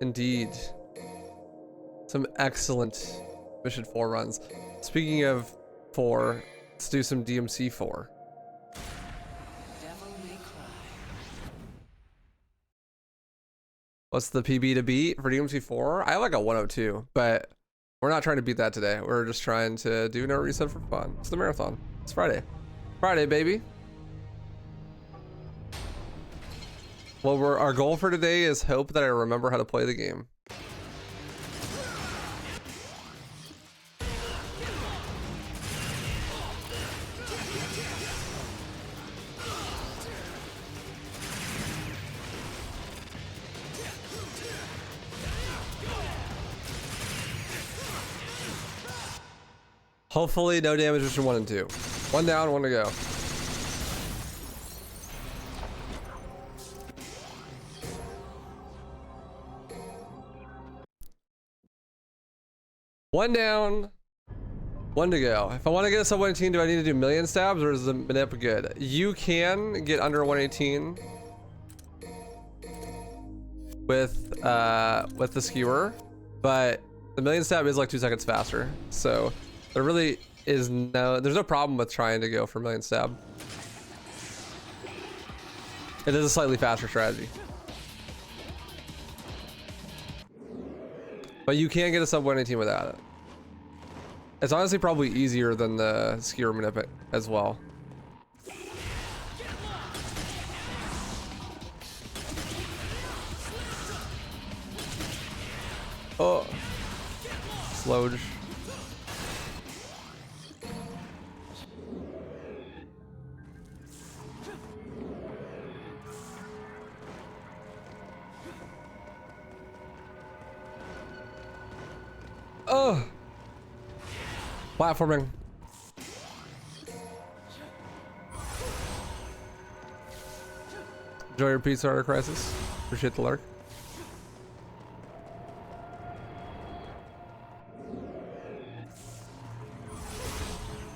Indeed. Some excellent Mission 4 runs. Speaking of 4, let's do some DMC 4. What's the PB to beat for DMC 4? I have like a 102, but we're not trying to beat that today. We're just trying to do no reset for fun. It's the marathon. It's Friday. Friday, baby. Well, our goal for today is hope that I remember how to play the game. Hopefully no damage mission 1 and 2. 1 down, 1 to go. One down, 1 to go. If I want to get a sub 118, do I need to do million stabs or is the manip good? You can get under 118 with the skewer, but the million stab is like 2 seconds faster. So there really is there's no problem with trying to go for million stab. It is a slightly faster strategy. But you can get a sub 118 without it. It's honestly probably easier than the skewer manip as well. Oh, slowed. Oh, platforming. Enjoy your pizza order, Crisis. Appreciate the lurk.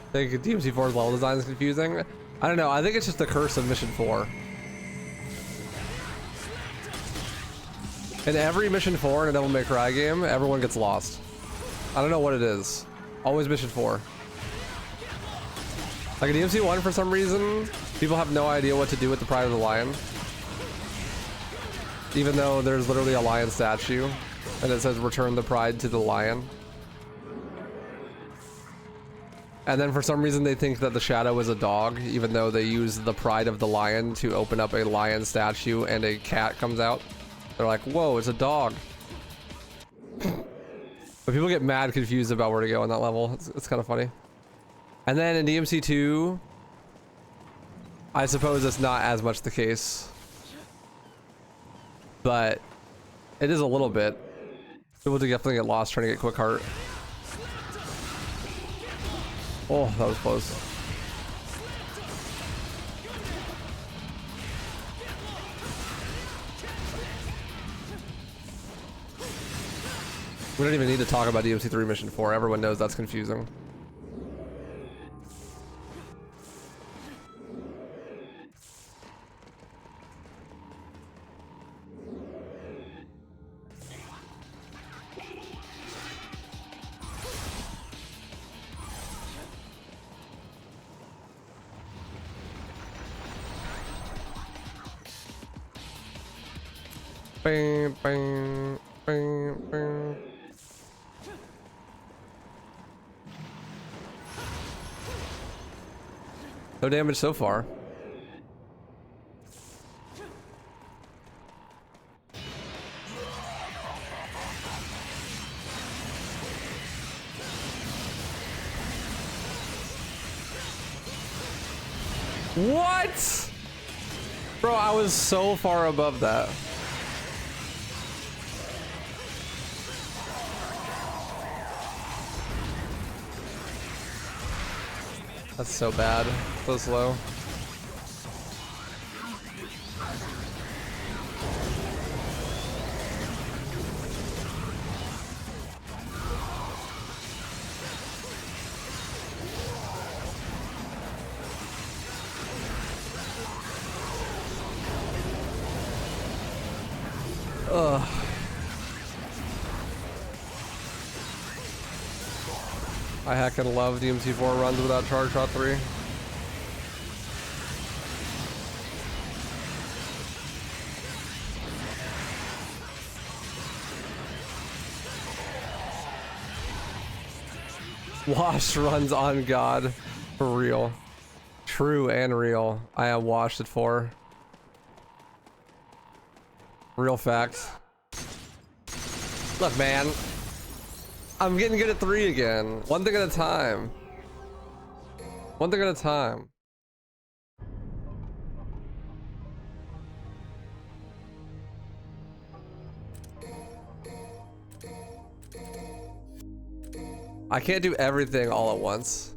I think DMC4's level design is confusing. I don't know. I think it's just the curse of Mission 4. In every Mission 4 in a Devil May Cry game, everyone gets lost. I don't know what it is. Always Mission 4. Like in DMC 1, for some reason, people have no idea what to do with the Pride of the Lion. Even though there's literally a lion statue, and it says return the pride to the lion. And then for some reason they think that the shadow is a dog, even though they use the pride of the lion to open up a lion statue and a cat comes out. They're like, whoa, it's a dog. But people get mad confused about where to go on that level. It's kind of funny. And then in DMC 2, I suppose it's not as much the case. But it is a little bit. People do definitely get lost trying to get quick heart. Oh, that was close. We don't even need to talk about DMC 3 Mission 4. Everyone knows that's confusing. Bang, bang, bang, bang. No damage so far. What? Bro, I was so far above that. That's so bad. So slow. Ugh. I heckin' love DMC4 runs without Charge Shot 3. Washed runs on God. For real. True and real. I am washed at 4. Real facts. Look, man. I'm getting good at 3 again. One thing at a time. One thing at a time. I can't do everything all at once.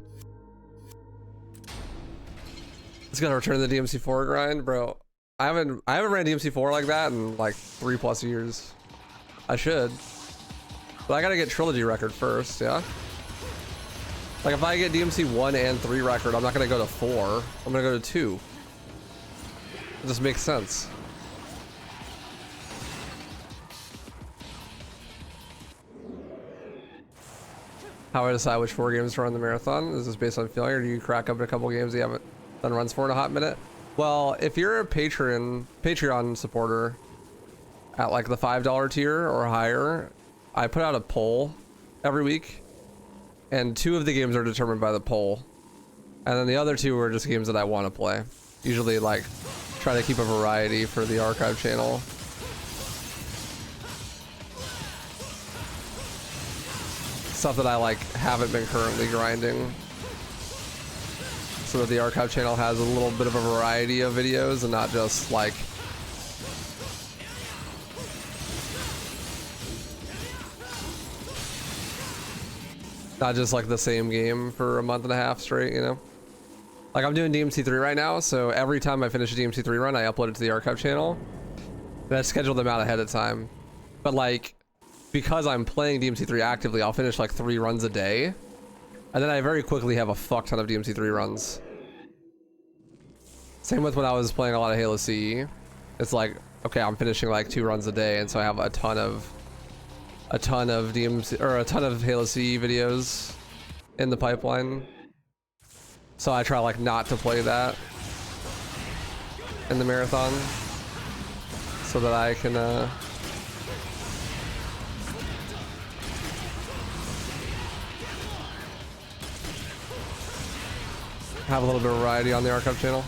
It's gonna return to the DMC4 grind, bro. I haven't ran DMC4 like that in like 3+ years. I should. But I gotta get trilogy record first, yeah? Like if I get DMC 1 and 3 record, I'm not gonna go to 4. I'm gonna go to 2. It just makes sense. How I decide which 4 games to run the marathon? Is this based on feeling, or do you crack up a couple games you haven't done runs for in a hot minute? Well, if you're a Patreon supporter at like the $5 tier or higher, I put out a poll every week, and 2 of the games are determined by the poll, and then the other 2 are just games that I want to play. Usually like try to keep a variety for the archive channel. Stuff that I like haven't been currently grinding, so that the archive channel has a little bit of a variety of videos and not just like the same game for a month and a half straight, you know? Like I'm doing DMC3 right now, so every time I finish a DMC3 run, I upload it to the archive channel. And I schedule them out ahead of time. But like, because I'm playing DMC3 actively, I'll finish like 3 runs a day. And then I very quickly have a fuck ton of DMC3 runs. Same with when I was playing a lot of Halo CE. It's like, okay, I'm finishing like 2 runs a day, and so I have a ton of DMC or a ton of Halo CE videos in the pipeline. So I try like not to play that in the marathon, so that I can have a little bit of variety on the archive channel.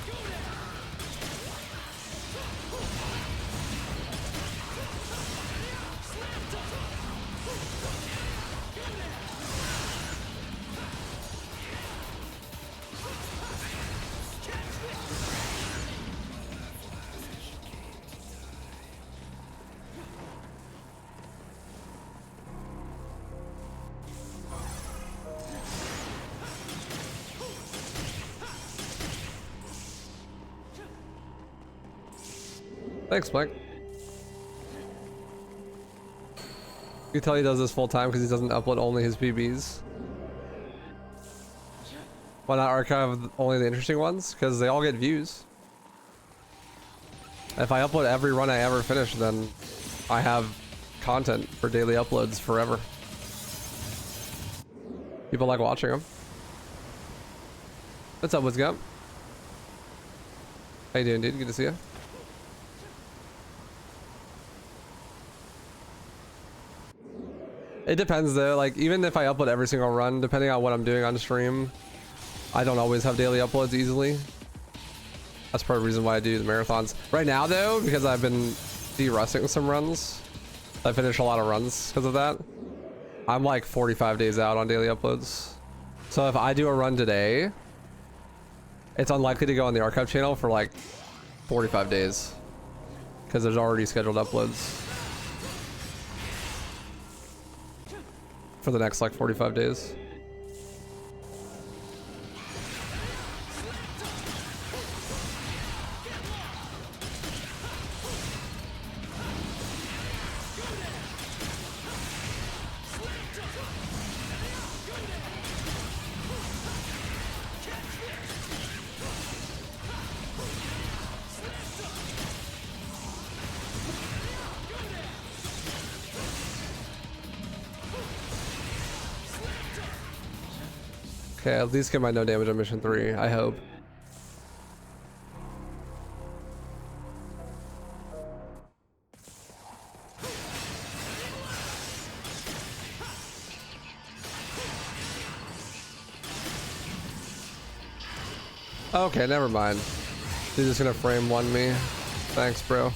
Thanks, Mike. You can tell he does this full time because he doesn't upload only his PBs. Why not archive only the interesting ones? Because they all get views. If I upload every run I ever finish, then I have content for daily uploads forever. People like watching them. What's up, what's up? How you doing, dude? Good to see you. It depends though, like even if I upload every single run, depending on what I'm doing on stream, I don't always have daily uploads easily. That's part of the reason why I do the marathons. Right now though, because I've been de-rusting some runs, I finished a lot of runs because of that. I'm like 45 days out on daily uploads. So if I do a run today, it's unlikely to go on the archive channel for like 45 days because there's already scheduled uploads for the next like 45 days. Okay, at least get my no damage on mission 3, I hope. Okay, never mind. He's just gonna frame one me. Thanks, bro.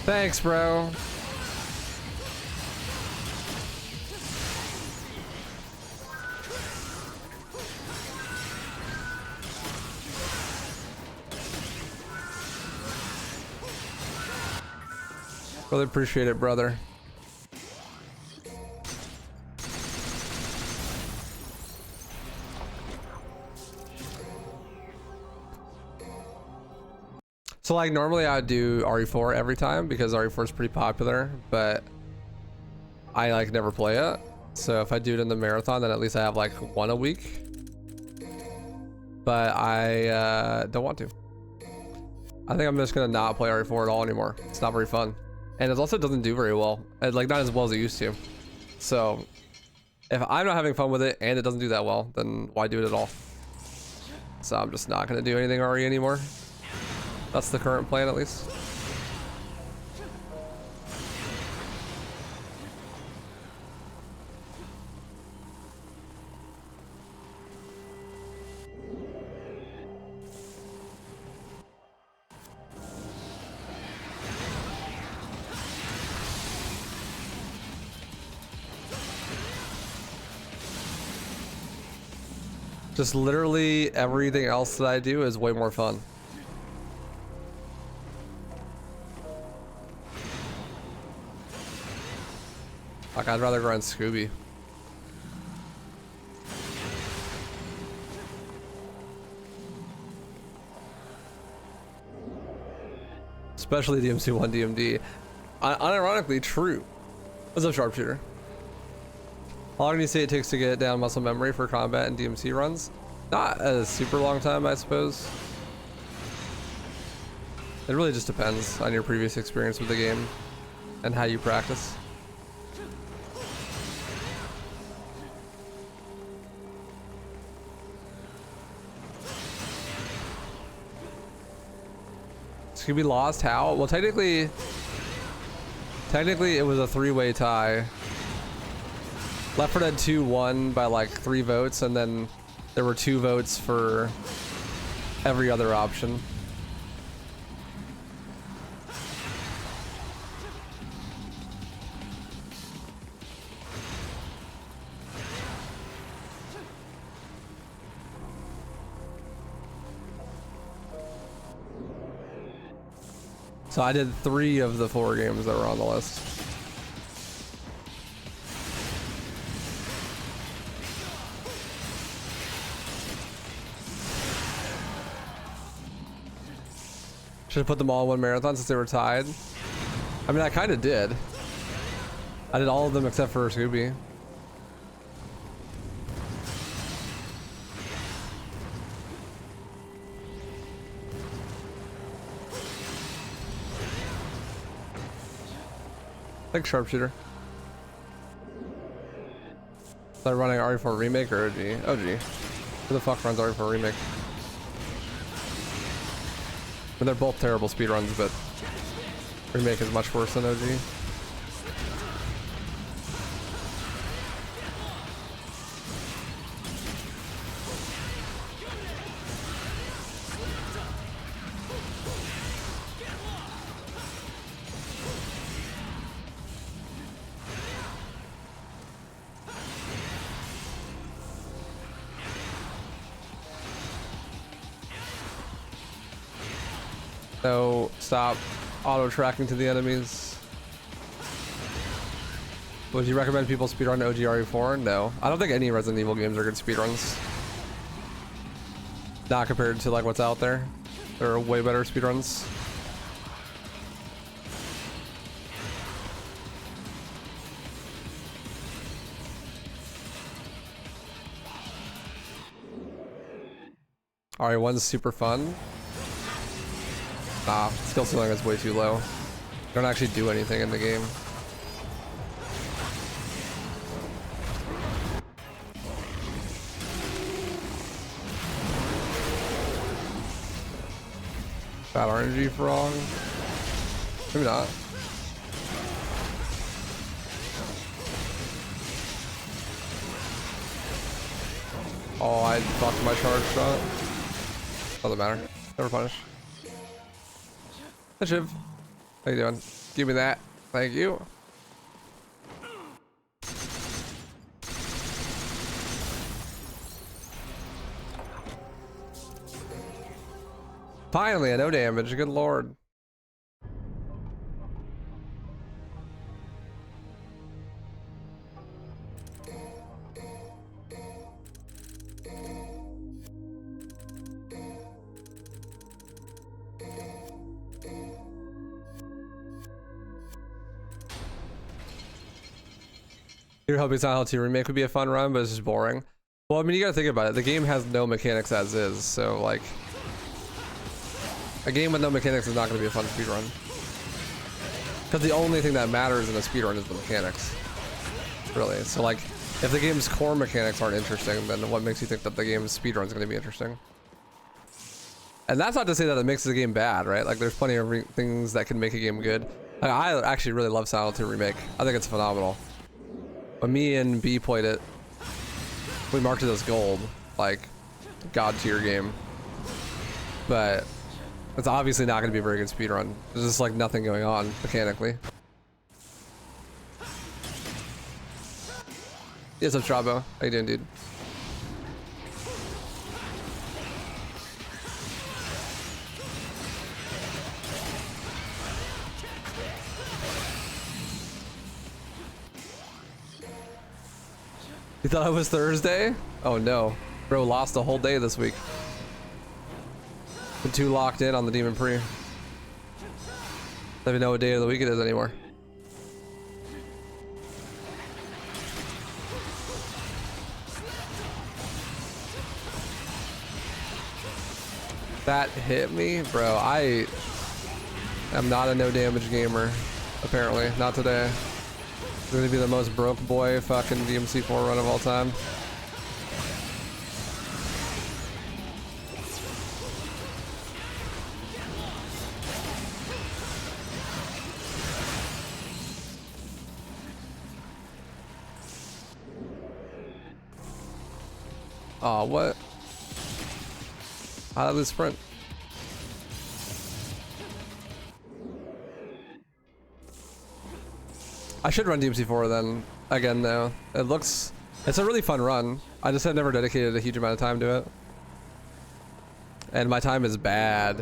Thanks, bro. Really appreciate it, brother. So like normally I do RE4 every time because RE4 is pretty popular, but I like never play it. So if I do it in the marathon, then at least I have like one a week. But I don't want to. I think I'm just gonna not play RE4 at all anymore. It's not very fun. And it also doesn't do very well. Like not as well as it used to. So if I'm not having fun with it and it doesn't do that well, then why do it at all? So I'm just not gonna do anything RE anymore. That's the current plan, at least. Just literally everything else that I do is way more fun. Like, I'd rather grind Scooby. Especially DMC1 DMD. Unironically true. What's up, Sharpshooter? How long do you say it takes to get down muscle memory for combat and DMC runs? Not a super long time, I suppose. It really just depends on your previous experience with the game and how you practice. Scooby lost how? Well, technically it was a three-way tie. Left 4 Dead 2 won by like 3 votes, and then there were 2 votes for every other option. So I did 3 of the 4 games that were on the list. Should have put them all in one marathon since they were tied. I mean, I kind of did. I did all of them except for Scooby. Thanks, Sharpshooter. Is that running RE4 Remake or OG? OG. Who the fuck runs RE4 Remake? I mean, they're both terrible speedruns, but Remake is much worse than OG. No, stop auto tracking to the enemies. Would you recommend people speedrun OG RE4? No. I don't think any Resident Evil games are good speedruns. Not compared to like what's out there. There are way better speedruns. RE1's super fun. Nah, skill ceiling is way too low. Don't actually do anything in the game. Bad RNG frog. Maybe not. Oh, I fucked my charge shot. Doesn't matter. Never punish. Hey, Shiv. How you doing? Give me that. Thank you. Finally, a no damage. Good lord. You're hoping Silent Hill 2 remake would be a fun run, but it's just boring. Well, I mean, you gotta think about it. The game has no mechanics as is, so like, a game with no mechanics is not gonna be a fun speedrun. Because the only thing that matters in a speedrun is the mechanics, really. So like, if the game's core mechanics aren't interesting, then what makes you think that the game's speedrun is gonna be interesting? And that's not to say that it makes the game bad, right? Like, there's plenty of things that can make a game good. Like, I actually really love Silent Hill 2 Remake. I think it's phenomenal. When me and B played it, we marked it as gold, like god tier game. But it's obviously not going to be a very good speedrun. There's just like nothing going on mechanically. Yes, up Strabo. How you doing, dude? You thought it was Thursday? Oh no. Bro lost the whole day this week. Been too locked in on the Demon Pre. Don't even know what day of the week it is anymore. That hit me? Bro, I am not a no damage gamer. Apparently. Not today. It's gonna be the most broke boy fucking DMC4 run of all time. Oh, what? How did I lose sprint? I should run DMC4 then again though. It's a really fun run. I just have never dedicated a huge amount of time to it. And my time is bad.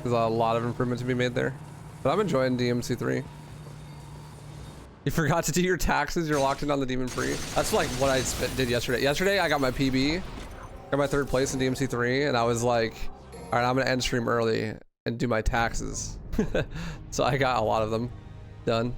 There's a lot of improvement to be made there. But I'm enjoying DMC3. You forgot to do your taxes, you're locked in on the Demon Free. That's like what I did yesterday. Yesterday I got my PB, got my 3rd place in DMC3, and I was like, all right, I'm gonna end stream early and do my taxes. So I got a lot of them done.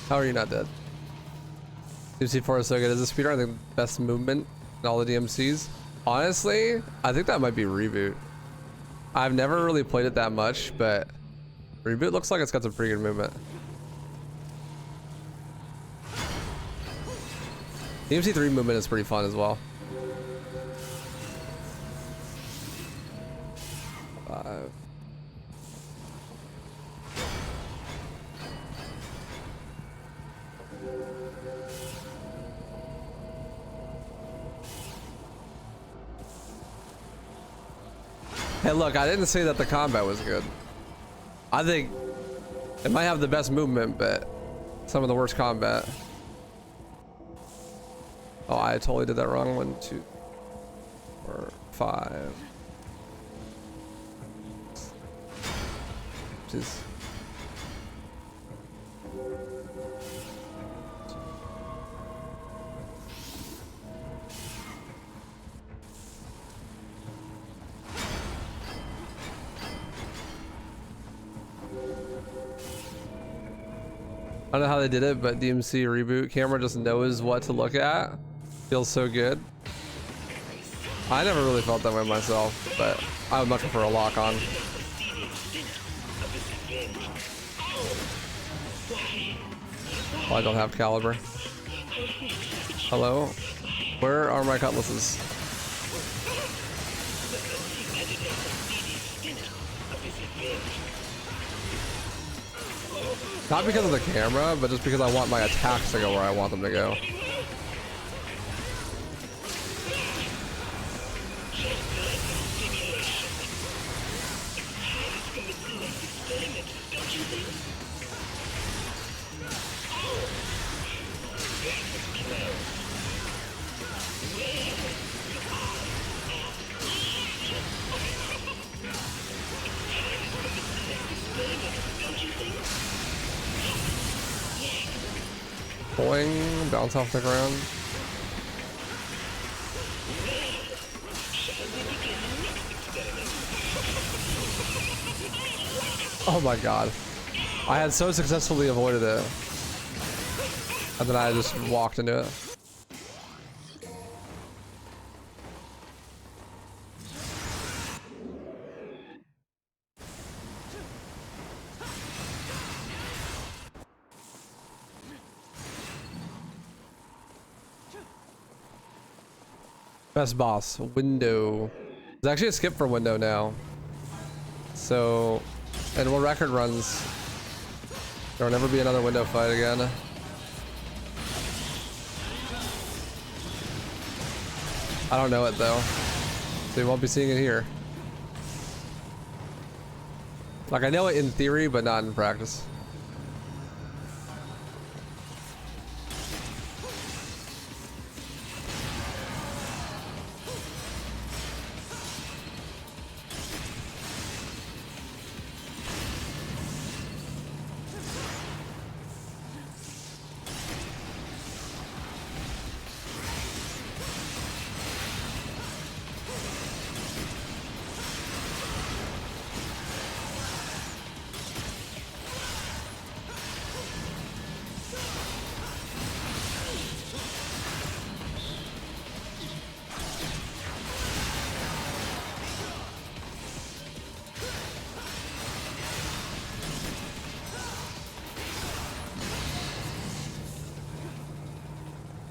How are you not dead? DMC4 is so good. Is the speedrun the best movement in all the DMCs? Honestly, I think that might be Reboot. I've never really played it that much, but Reboot looks like it's got some pretty good movement. DMC3 movement is pretty fun as well. Hey, look, I didn't say that the combat was good. I think it might have the best movement, but some of the worst combat. Oh, I totally did that wrong. 1, 2, 4, 5. Just I don't know how they did it, but DMC reboot camera just knows what to look at. Feels so good. I never really felt that way myself, but I would much prefer a lock on. Well, I don't have caliber. Hello? Where are my cutlasses? Not because of the camera, but just because I want my attacks to go where I want them to go. Boing, bounce off the ground. Oh my god. I had so successfully avoided it. And then I just walked into it. Best boss, window. There's actually a skip for window now. So, and we'll record runs. There will never be another window fight again. I don't know it though. So you won't be seeing it here. Like I know it in theory, but not in practice.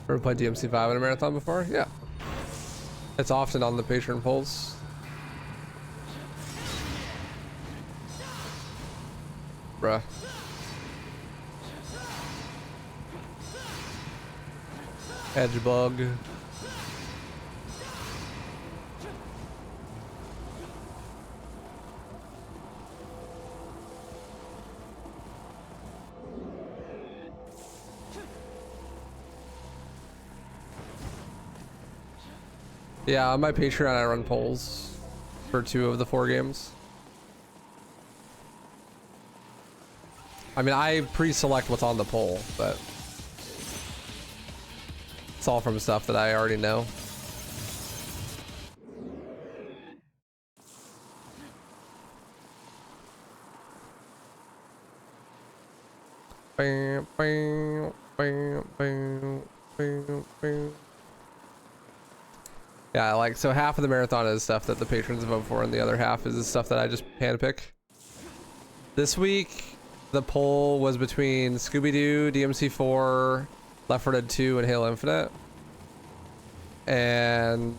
Ever played DMC5 in a marathon before? Yeah. It's often on the patron polls. Bruh. Edge bug. Yeah, on my Patreon I run polls for 2 of the 4 games. I mean, I pre-select what's on the poll, but it's all from stuff that I already know. Bam, bam, bam, bam, bam, bam. Yeah, like, so half of the marathon is stuff that the patrons vote for, and the other half is stuff that I just handpick. This week, the poll was between Scooby-Doo, DMC4, Left 4 Dead 2, and Halo Infinite. And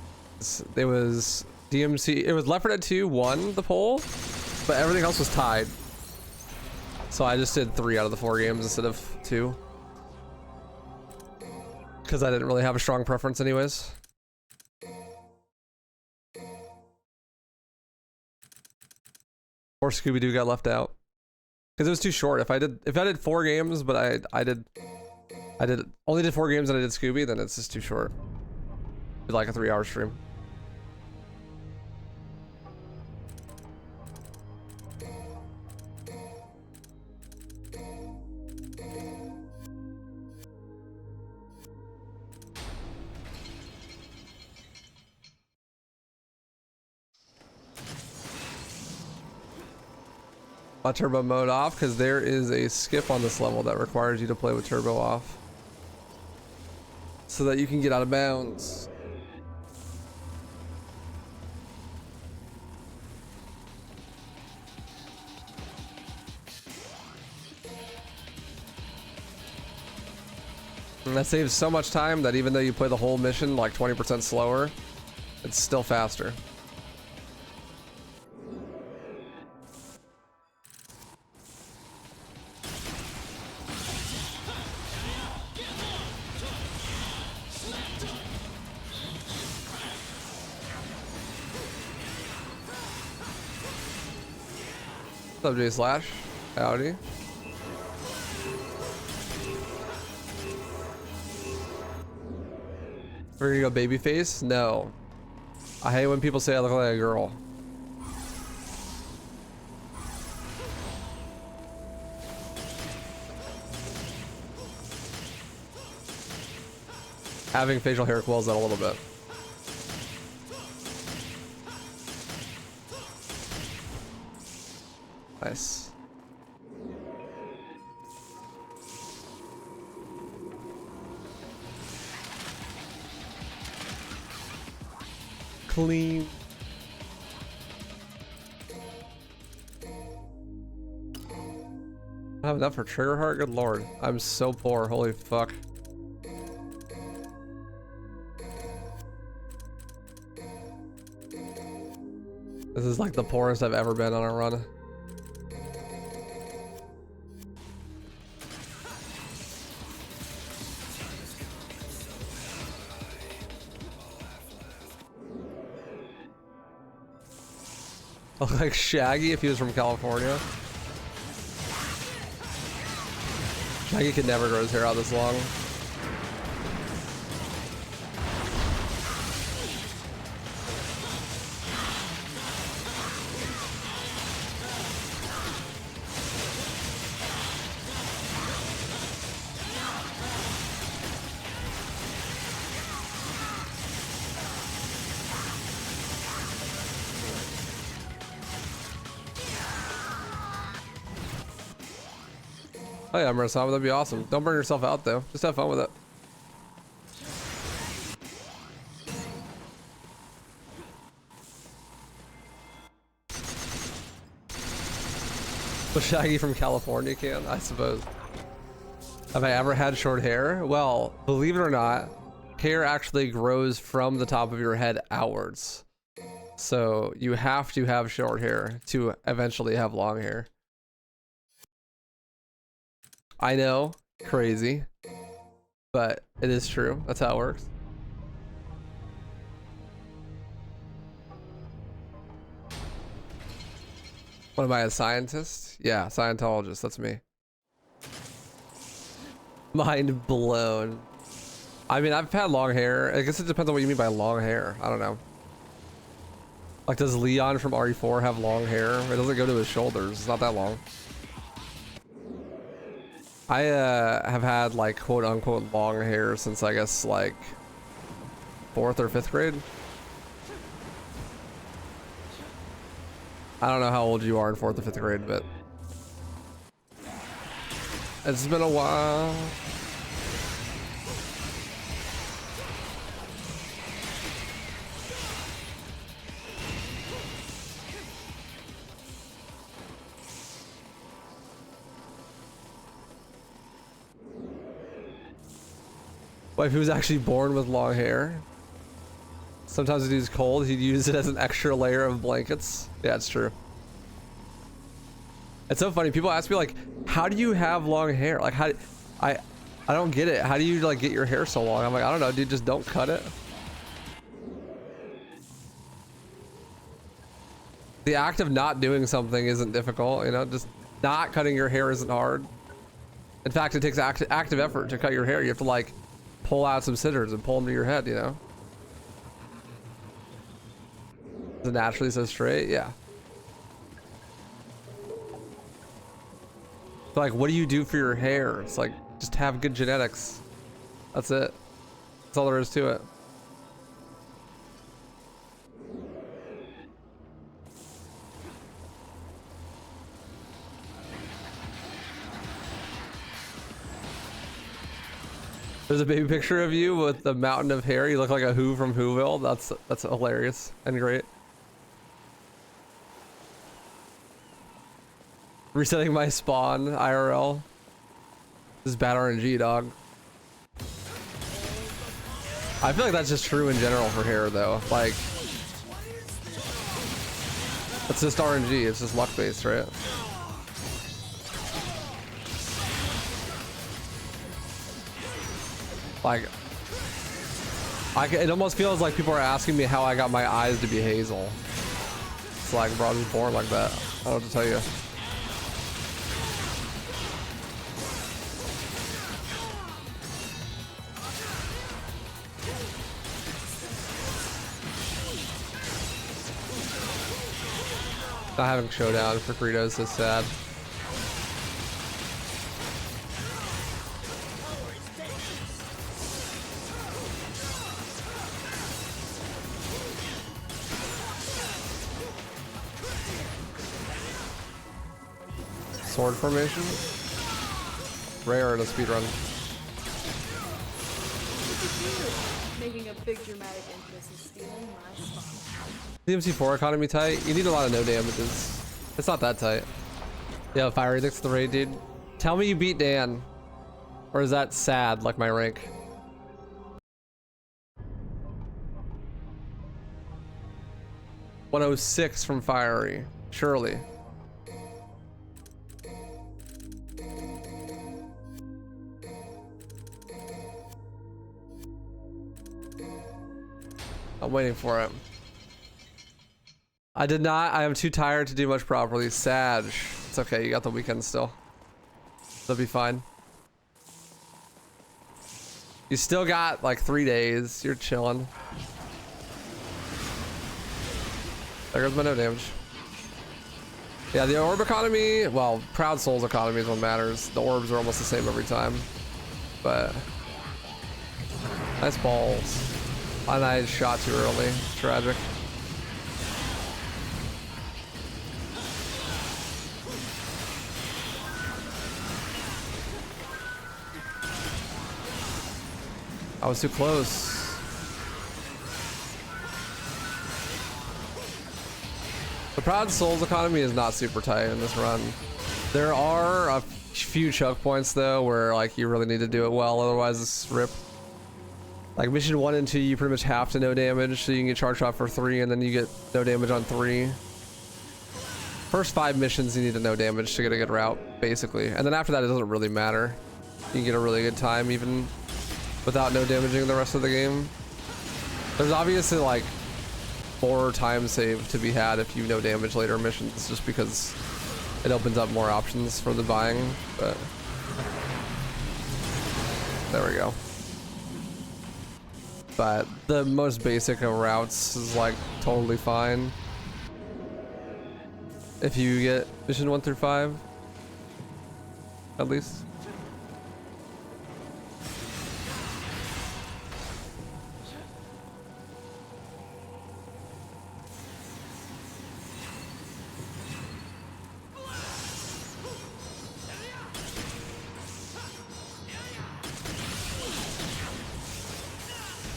it was Left 4 Dead 2 won the poll, but everything else was tied. So I just did 3 out of the 4 games instead of 2. Because I didn't really have a strong preference anyways. Or Scooby-Doo got left out because it was too short. If I did 4 games, but I only did 4 games and I did Scooby, then it's just too short. It's like a 3-hour stream. my turbo mode off because there is a skip on this level that requires you to play with turbo off so that you can get out of bounds. And that saves so much time that even though you play the whole mission like 20% slower, it's still faster. What's up, J Slash? Howdy. We're gonna go baby face? No. I hate when people say I look like a girl. Having facial hair quells that a little bit. Nice. Clean. I don't have enough for trigger heart. Good lord, I'm so poor. Holy fuck. This is like the poorest I've ever been on a run. Like Shaggy if he was from California. Shaggy could never grow his hair out this long. Oh yeah, Murasama, that'd be awesome. Don't burn yourself out though. Just have fun with it. The Shaggy from California can, I suppose. Have I ever had short hair? Well, believe it or not, hair actually grows from the top of your head outwards. So you have to have short hair to eventually have long hair. I know, crazy, but it is true. That's how it works. What am I, a scientist? Yeah, Scientologist, that's me. Mind blown. I mean, I've had long hair. I guess it depends on what you mean by long hair. I don't know. Like, does Leon from RE4 have long hair? It doesn't go to his shoulders. It's not that long. I have had like quote unquote long hair since I guess like 4th or 5th grade. I don't know how old you are in 4th or 5th grade, but it's been a while. What if he was actually born with long hair? Sometimes if he's cold, he'd use it as an extra layer of blankets. Yeah, it's true. It's so funny. People ask me like, how do you have long hair? Like, I don't get it. How do you like get your hair so long? I'm like, I don't know, dude, just don't cut it. The act of not doing something isn't difficult, you know, just not cutting your hair isn't hard. In fact, it takes active effort to cut your hair. You have to like pull out some scissors and pull them to your head, you know? Is it naturally so straight? Yeah. But like, what do you do for your hair? It's like, just have good genetics. That's it. That's all there is to it. There's a baby picture of you with the mountain of hair. You look like a Who from Whoville. That's hilarious and great. Resetting my spawn IRL. This is bad RNG, dog. I feel like that's just true in general for hair, though. Like, it's just RNG. It's just luck based, right? Like, it almost feels like people are asking me how I got my eyes to be hazel. It's like, bro, I was born like that. I don't know what to tell you. Not having showdown for Fritos is sad. Sword formation? Rare in a speedrun. Making a big dramatic interest in stealing my spot. DMC4 economy tight. You need a lot of no damages. It's not that tight. Yeah, Fiery Dick's the raid, dude. Tell me you beat Dan. Or is that sad, like my rank? .106 from Fiery. Surely. I'm waiting for it. I did not. I am too tired to do much properly. Sad. It's okay. You got the weekend still. That'll be fine. You still got like 3 days. You're chilling. There goes my no damage. Yeah, the orb economy. Well, Proud Souls economy is what matters. The orbs are almost the same every time. But nice balls. And I shot too early. Tragic. I was too close. The Proud Souls economy is not super tight in this run. There are a few choke points though where like you really need to do it well, otherwise it's rip. Like mission 1 and 2, you pretty much have to no damage, so you can get charge shot for 3, and then you get no damage on 3. First 5 missions, you need to no damage to get a good route, basically. And then after that, it doesn't really matter. You can get a really good time even without no damaging the rest of the game. There's obviously like more time save to be had if you no damage later missions, just because it opens up more options for the buying. But there we go. But the most basic of routes is like totally fine if you get mission 1 through 5, at least.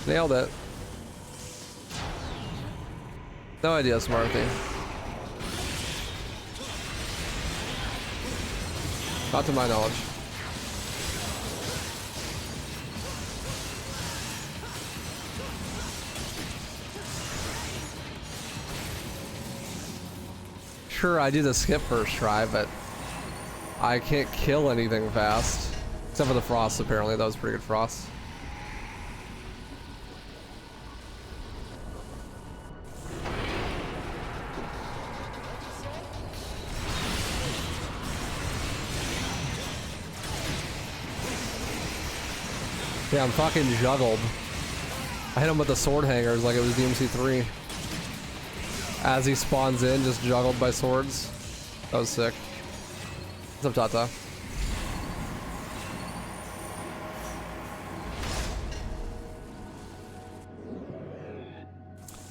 Nailed it. No idea, Smarthy. Not to my knowledge. Sure, I do the skip first try, but I can't kill anything fast. Except for the frost, apparently. That was pretty good frost. Yeah, I'm fucking juggled. I hit him with the sword hangers like it was DMC3. As he spawns in, just juggled by swords. That was sick. What's up, Tata?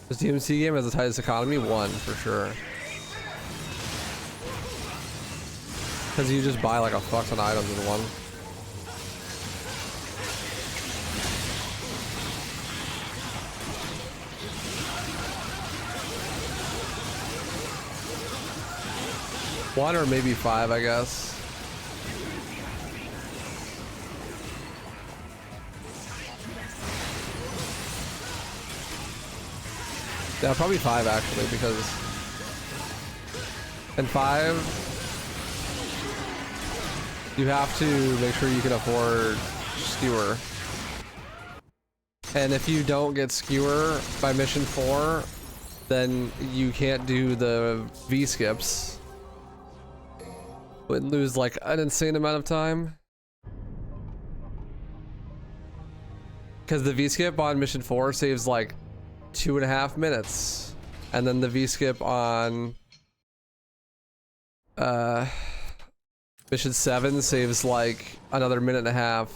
This DMC game has the tightest economy? 1, for sure. Because you just buy like a fuck ton of items in one. 1 or maybe 5, I guess. Yeah, probably 5 actually, because in 5 you have to make sure you can afford skewer. And if you don't get skewer by mission 4, then you can't do the V skips. Would lose like an insane amount of time. Because the V skip on mission 4 saves like 2.5 minutes. And then the V skip on mission 7 saves like another 1.5 minutes.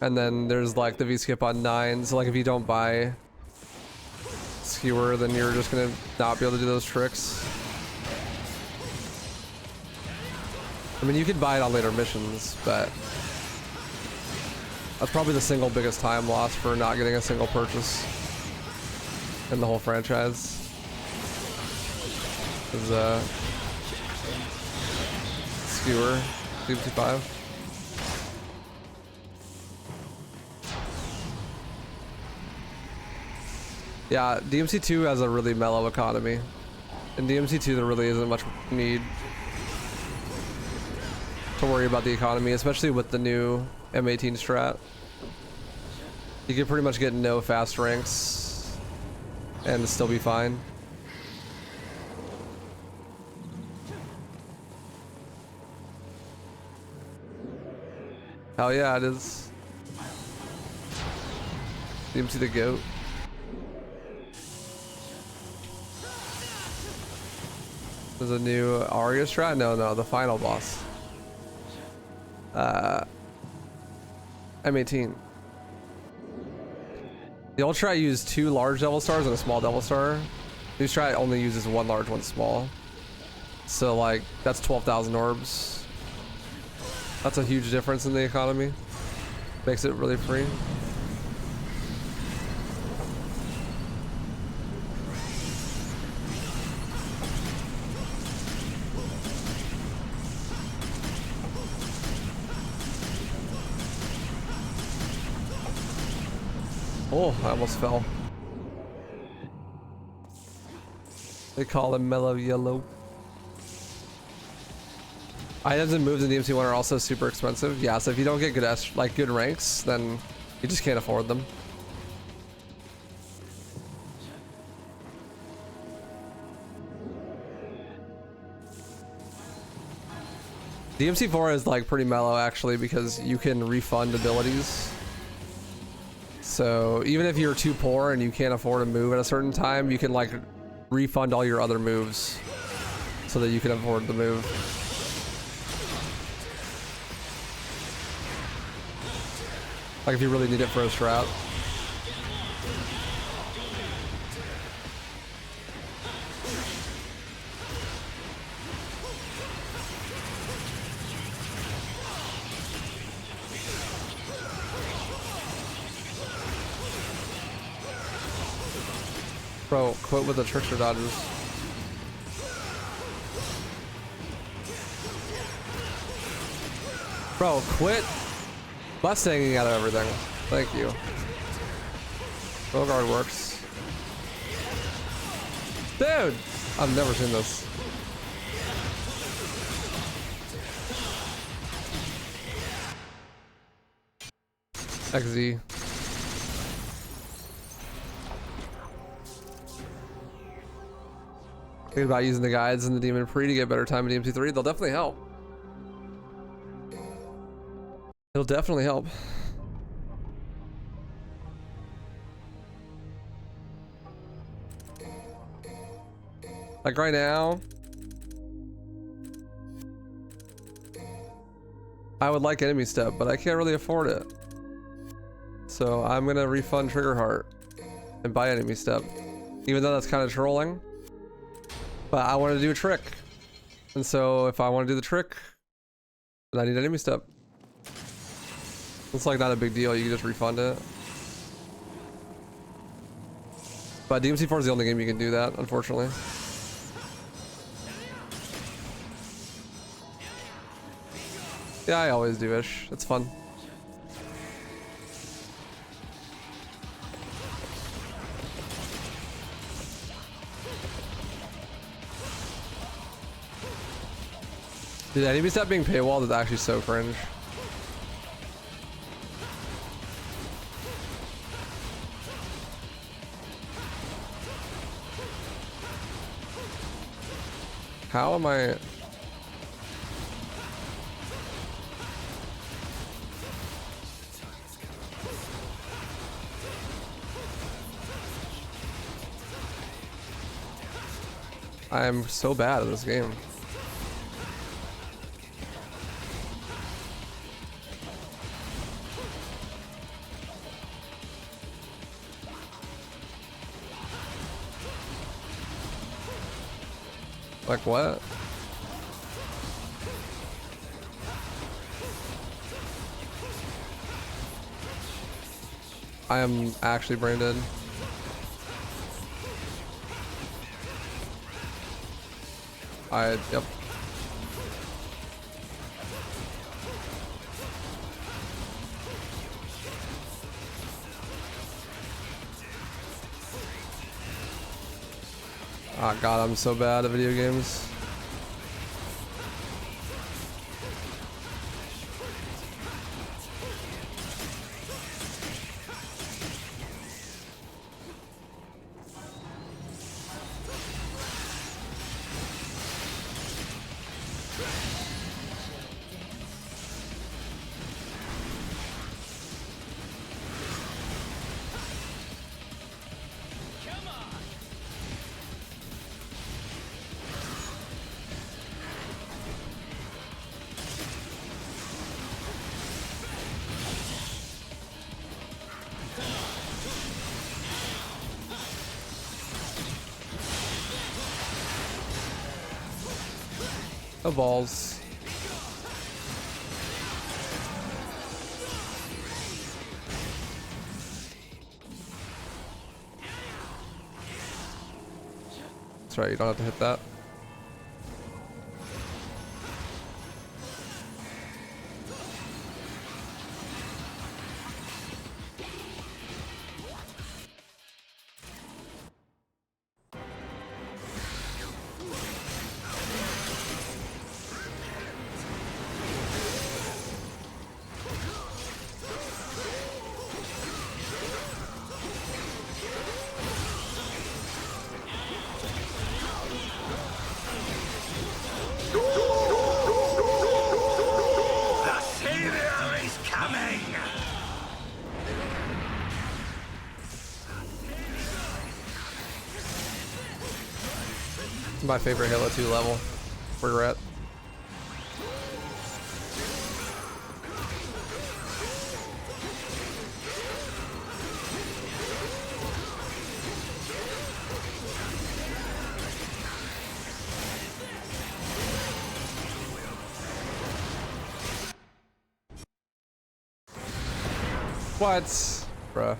And then there's like the V skip on 9. So like if you don't buy skewer, then you're just gonna not be able to do those tricks. I mean, you could buy it on later missions, but that's probably the single biggest time loss for not getting a single purchase in the whole franchise. Is skewer DMC5. Yeah, DMC2 has a really mellow economy. In DMC2 there really isn't much need to worry about the economy, especially with the new M18 strat. You can pretty much get no fast ranks and still be fine. Hell yeah, it is. DMC the GOAT. There's a new Aria strat? No, the final boss. M18. The old strat used 2 large devil stars and a small devil star. New strat only uses 1 large, 1 small. So like, that's 12,000 orbs. That's a huge difference in the economy. Makes it really free. Oh, I almost fell. They call him mellow yellow. Items and moves in DMC1 are also super expensive. Yeah, so if you don't get good ranks, then you just can't afford them. DMC4 is like pretty mellow actually, because you can refund abilities. So even if you're too poor and you can't afford a move at a certain time, you can like refund all your other moves so that you can afford the move. Like if you really need it for a strat. Bro, quit with the trickster dodges. Bro, quit Mustanging out of everything. Thank you. Bogard works. Dude! I've never seen this. XZ. Thinking about using the guides in the Demon Pre to get better time in DMC3. They'll definitely help. It'll definitely help. Like right now, I would like enemy step, but I can't really afford it. So I'm gonna refund Trigger Heart and buy enemy step, even though that's kind of trolling. But I want to do a trick, and so if I want to do the trick, then I need enemy step. It's like not a big deal. You can just refund it. But DMC4 is the only game you can do that, unfortunately. Yeah, I always do ish. It's fun. Dude, enemy stop being paywalled is actually so cringe. How am I? I am so bad at this game. Like what? I am actually brain dead. Yep. Oh god, I'm so bad at video games. No balls. That's right, you don't have to hit that. My favorite Halo 2 level. Regret. What? Bruh.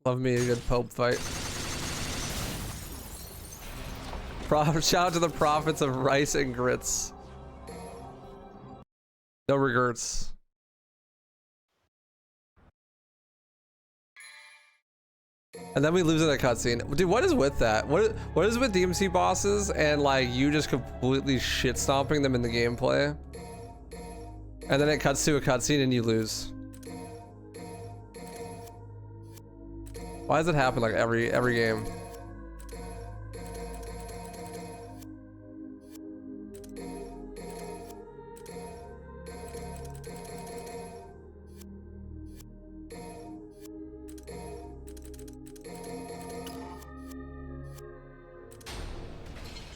Love me a good Pope fight. Shout out to the prophets of rice and grits. No regrets. And then we lose in a cutscene. Dude, what is with that? What is with DMC bosses and like you just completely shit stomping them in the gameplay? And then it cuts to a cutscene and you lose. Why does it happen like every game?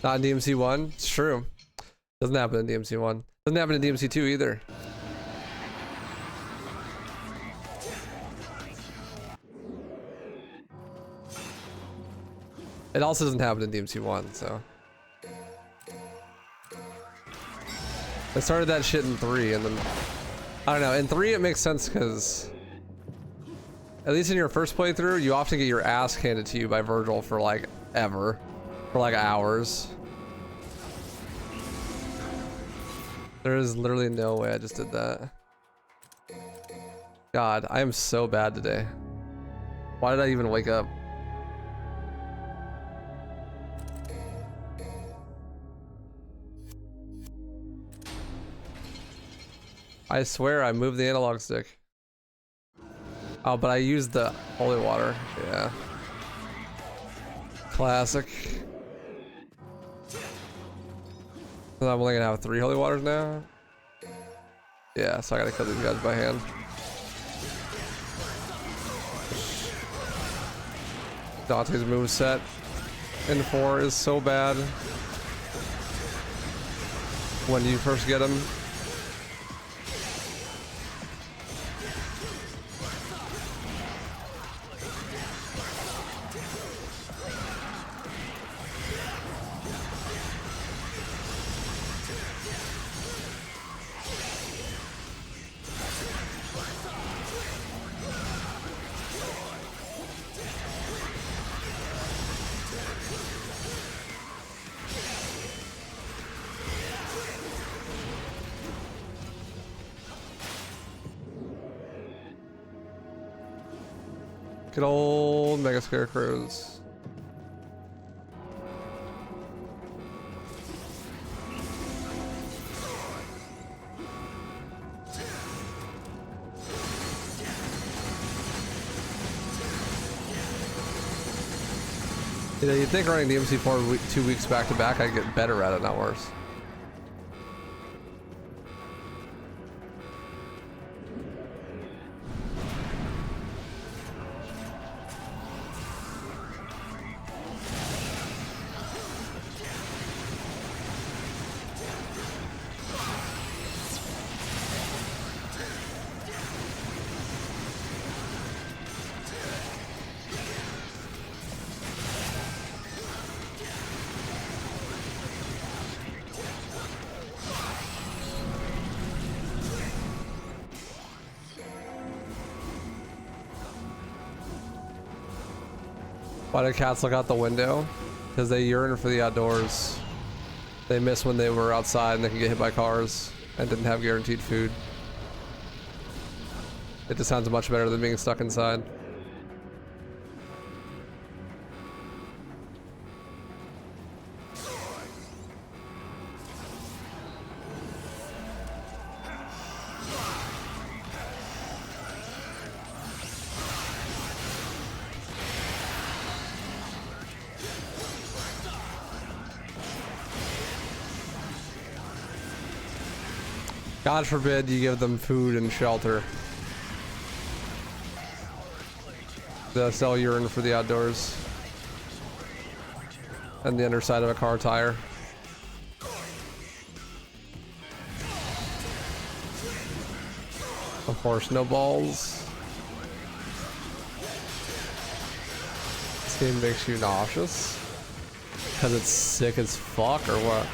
Not in DMC 1? It's true. Doesn't happen in DMC 1. Doesn't happen in DMC2 either. It also doesn't happen in DMC1, so. I started that shit in 3, and then I don't know. In 3, it makes sense because at least in your first playthrough, you often get your ass handed to you by Virgil for like ever, for like hours. There is literally no way I just did that. God, I am so bad today. Why did I even wake up? I swear I moved the analog stick. Oh, but I used the holy water. Yeah. Classic. So I'm only gonna have 3 holy waters now. Yeah, so I gotta kill these guys by hand. Dante's moveset in 4 is so bad when you first get him. Good old Mega Scarecrows. You know, you'd think running DMC4 2 weeks back to back, I'd get better at it, not worse. Why do cats look out the window? Because they yearn for the outdoors. They miss when they were outside and they can get hit by cars and didn't have guaranteed food. It just sounds much better than being stuck inside. God forbid you give them food and shelter. They'll sell urine for the outdoors. And the underside of a car tire. Of course, no balls. This game makes you nauseous. Because it's sick as fuck or what?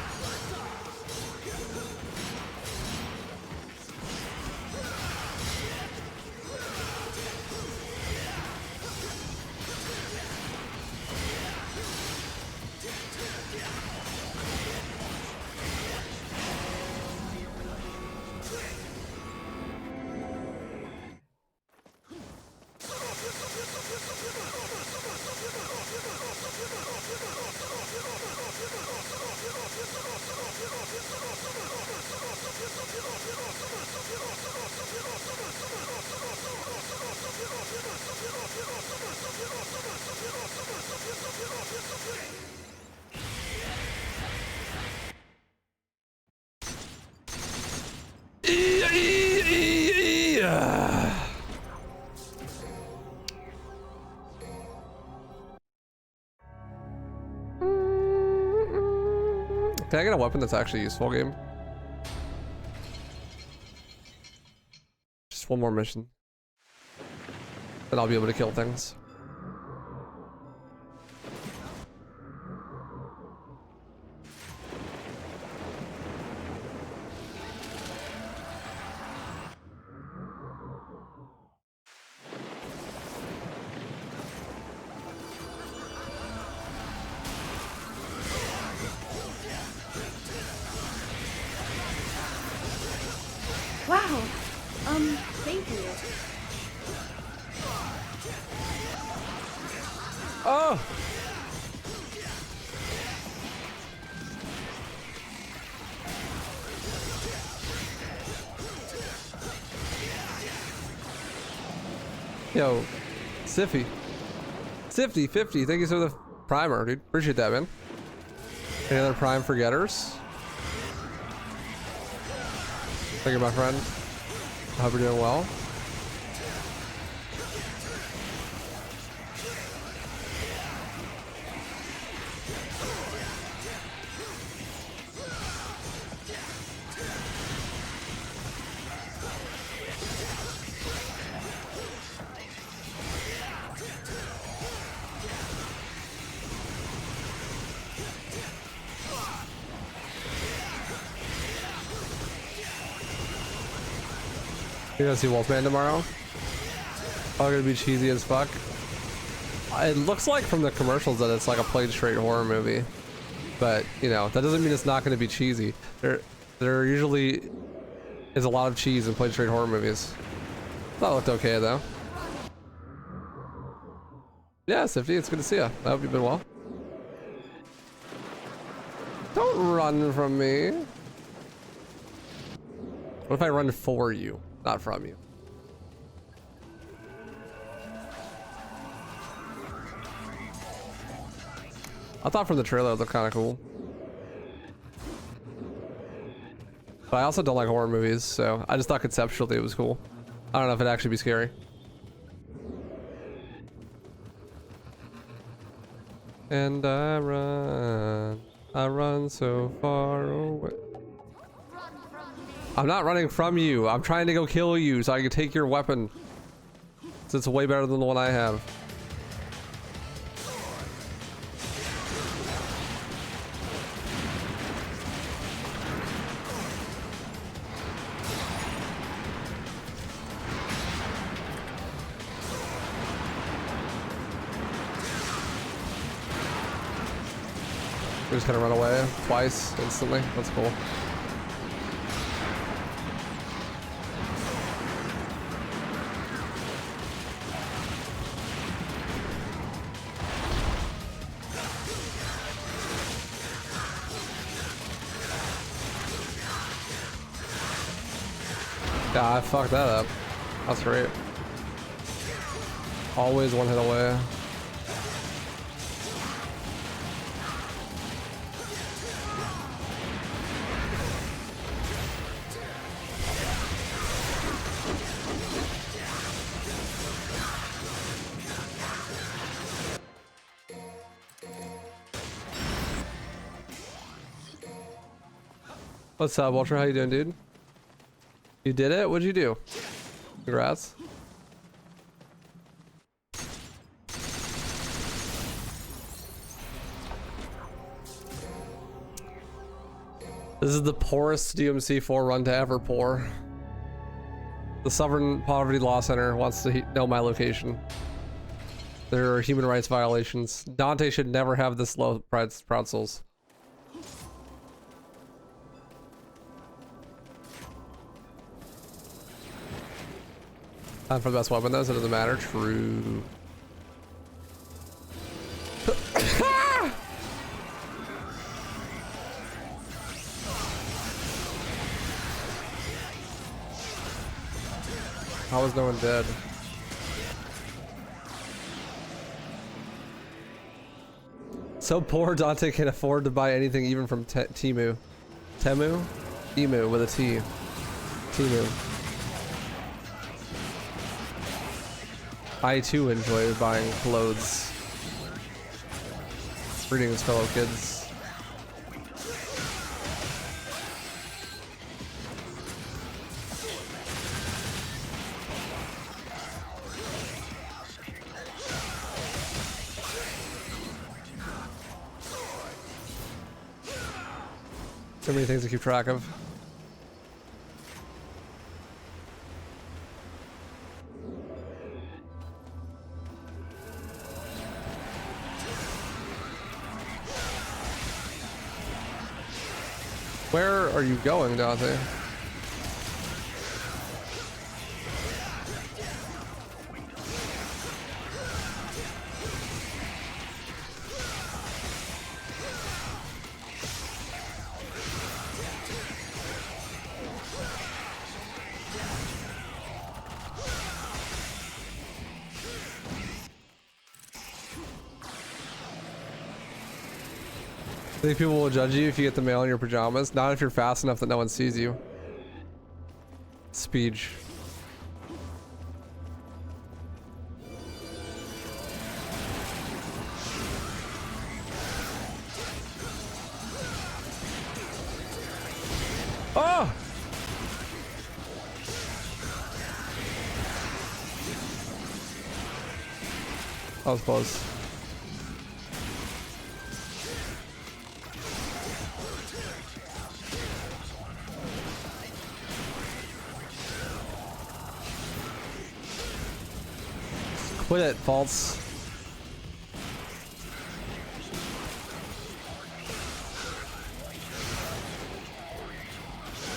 Can I get a weapon that's actually useful, game? just one more mission. Then I'll be able to kill things. Wow. Thank you. Oh! Yo, Siffy. Sifty 50, thank you for the primer, dude. Appreciate that, man. Any other prime forgetters? Thank you, my friend. I hope you're doing well. You're gonna see Wolfman tomorrow? Probably gonna be cheesy as fuck. It looks like from the commercials that it's like a plain straight horror movie. But, you know, that doesn't mean it's not gonna be cheesy. There usually is a lot of cheese in plain straight horror movies. That looked okay though. Yeah, Sifty, it's good to see you. I hope you've been well. Don't run from me. What if I run for you? Not from you. I thought from the trailer it looked kind of cool. But I also don't like horror movies, so I just thought conceptually it was cool. I don't know if it'd actually be scary. And I run so far away. I'm not running from you. I'm trying to go kill you so I can take your weapon. Since it's way better than the one I have. We're just gonna run away twice instantly. That's cool. Yeah, I fucked that up. That's great. Always one hit away. What's up, Ultra? How you doing, dude? You did it? What'd you do? Congrats. This is the poorest DMC4 run to ever pour. The Sovereign Poverty Law Center wants to know my location. There are human rights violations. Dante should never have this low proud souls. Time for the best weapon though, so it doesn't matter. True. How is no one dead? So poor Dante can't afford to buy anything even from Temu. Temu? Emu with a T. Temu. I too enjoy buying clothes. Greetings, fellow kids. Too many things to keep track of. Where are you going, Dante? I think people will judge you if you get the mail in your pajamas. Not if you're fast enough that no one sees you. Speech. Oh! That was close. Quit it, false.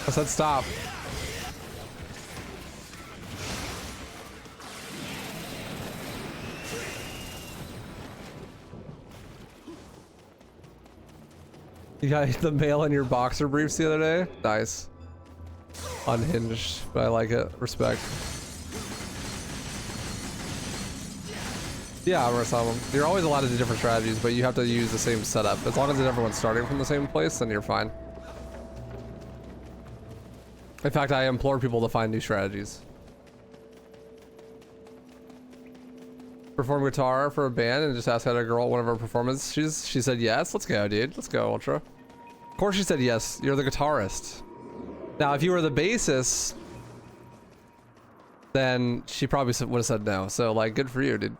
I said stop. You got the mail in your boxer briefs the other day? Nice. Unhinged, but I like it. Respect. Yeah, I'm gonna solve them. You're always allowed to do different strategies, but you have to use the same setup. As long as everyone's starting from the same place, then you're fine. In fact, I implore people to find new strategies. Perform guitar for a band and just ask out a girl at one of our performances. She said yes. Let's go, dude. Let's go, Ultra. Of course she said yes. You're the guitarist. Now, if you were the bassist, then she probably would have said no. So, like, good for you, dude.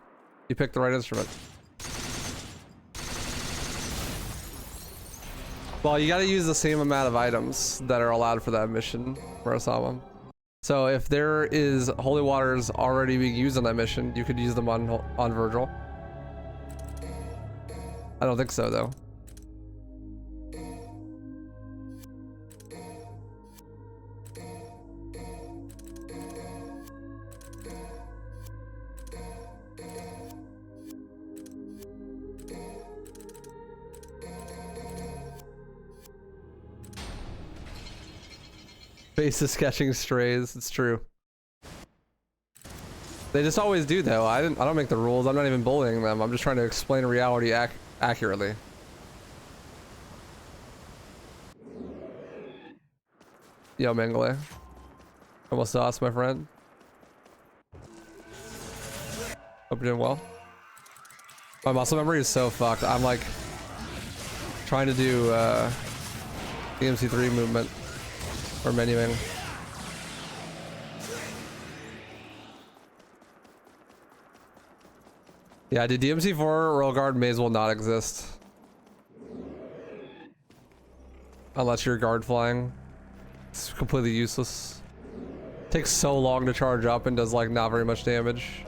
You picked the right instrument. Well, you gotta use the same amount of items that are allowed for that mission, Murasama. So if there is holy waters already being used on that mission, you could use them on Virgil. I don't think so, though. Basis sketching strays. It's true. They just always do, though. I don't make the rules. I'm not even bullying them. I'm just trying to explain reality accurately. Yo, Mengele. Almost sauce, my friend. Hope you're doing well. My muscle memory is so fucked. I'm like trying to do the MC3 movement. Or menuing. Yeah, dude, DMC4 roll guard may as well not exist. Unless you're guard flying. It's completely useless. Takes so long to charge up and does like not very much damage.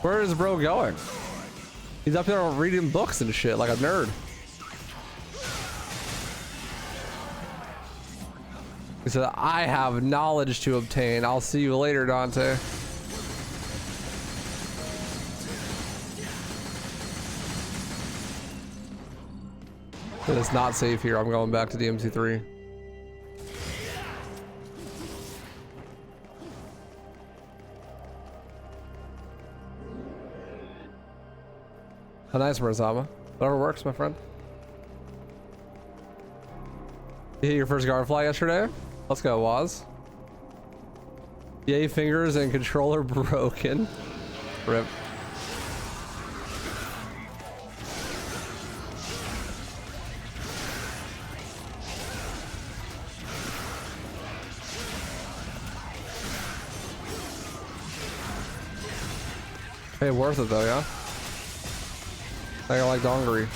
Where is bro going? He's up there reading books and shit like a nerd. He said, I have knowledge to obtain. I'll see you later, Dante. It is not safe here. I'm going back to DMC3. Oh, nice, Murasama. Whatever works, my friend. You hit your first Garfly yesterday? Let's go, Waz. Yay, fingers and controller broken. Rip. Hey, worth it though, yeah? I like Dongri.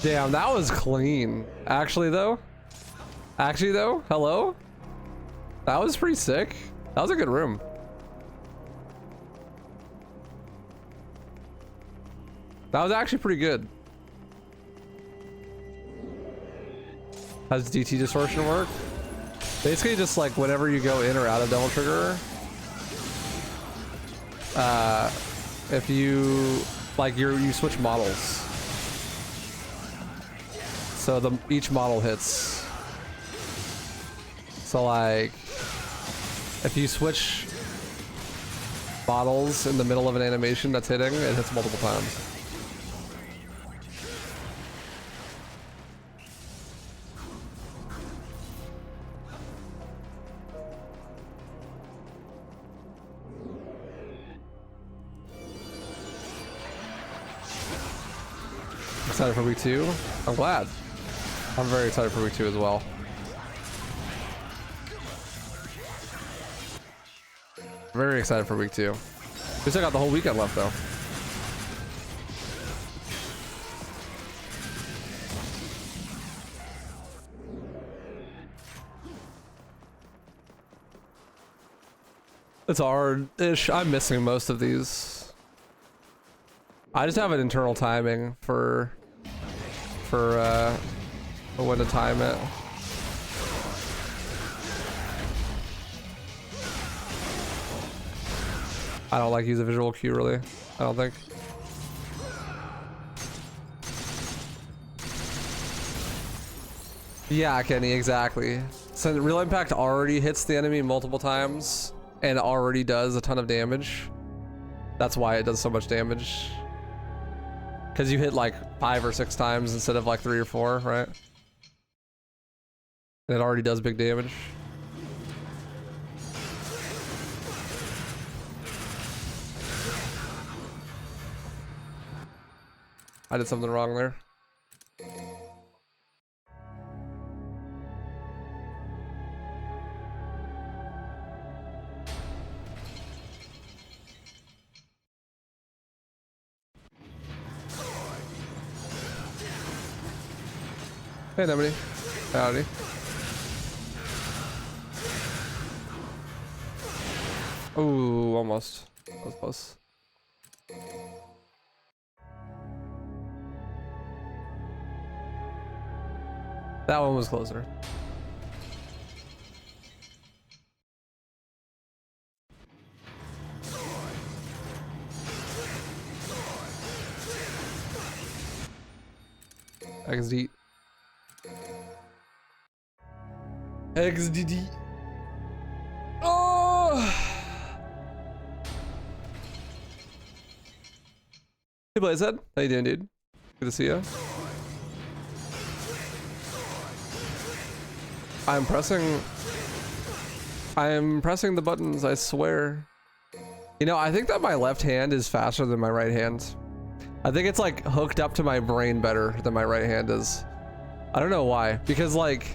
Damn, that was clean. Actually though, hello? That was pretty sick. That was a good room. That was actually pretty good. How does DT distortion work? Basically just like whenever you go in or out of Devil Trigger, if you like you switch models. So each model hits. So like if you switch models in the middle of an animation that's hitting, it hits multiple times. Excited for week 2? I'm glad. I'm very excited for week 2 as well. Very excited for week 2. We still got the whole weekend left though. It's hard-ish. I'm missing most of these. I just have an internal timing for when to time it. I don't like use a visual cue really. I don't think. Yeah, Kenny, exactly. So Real Impact already hits the enemy multiple times and already does a ton of damage. That's why it does so much damage. Because you hit like 5 or 6 times instead of like 3 or 4, right? And it already does big damage. I did something wrong there. Hey, Nemedy. Howdy. Ooh, almost. That was close. That one was closer. XD. XDD. Oh! Hey, Blazehead. How you doing, dude? Good to see you. I'm pressing the buttons, I swear. You know, I think that my left hand is faster than my right hand. I think it's like hooked up to my brain better than my right hand is. I don't know why, because like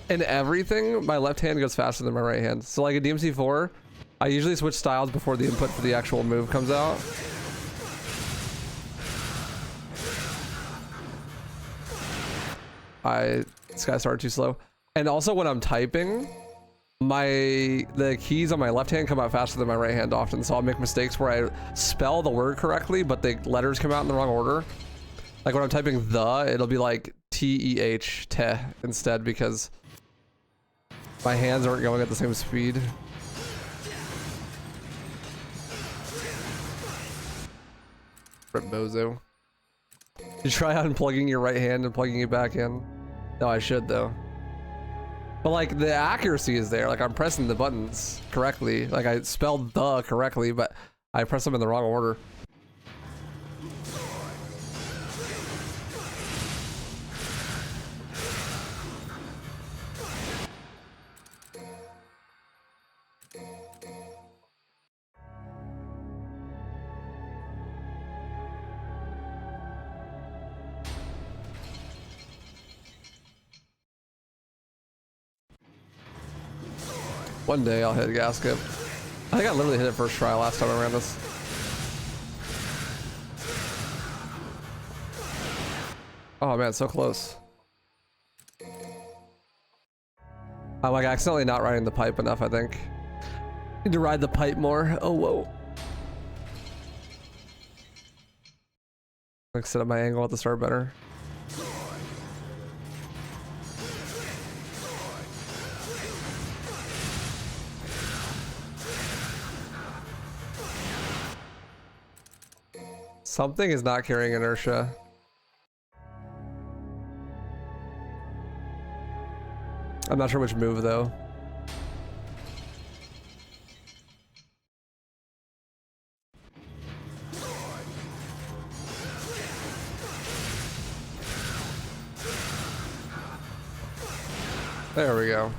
in everything, my left hand goes faster than my right hand. So like in DMC4, I usually switch styles before the input for the actual move comes out. This guy started too slow. And also when I'm typing, the keys on my left hand come out faster than my right hand often, so I'll make mistakes where I spell the word correctly, but the letters come out in the wrong order. Like when I'm typing it'll be like T-E-H, te, instead, because my hands aren't going at the same speed. Rip bozo. You try unplugging your right hand and plugging it back in? No, I should though. But like the accuracy is there. Like I'm pressing the buttons correctly. Like I spelled the correctly, but I pressed them in the wrong order. One day I'll hit a gas skip. I think I literally hit it first try last time I ran this. Oh man, so close. I'm like accidentally not riding the pipe enough, I think. Need to ride the pipe more. Oh, whoa. Like set up my angle at the start better. Something is not carrying inertia. I'm not sure which move though. There we go.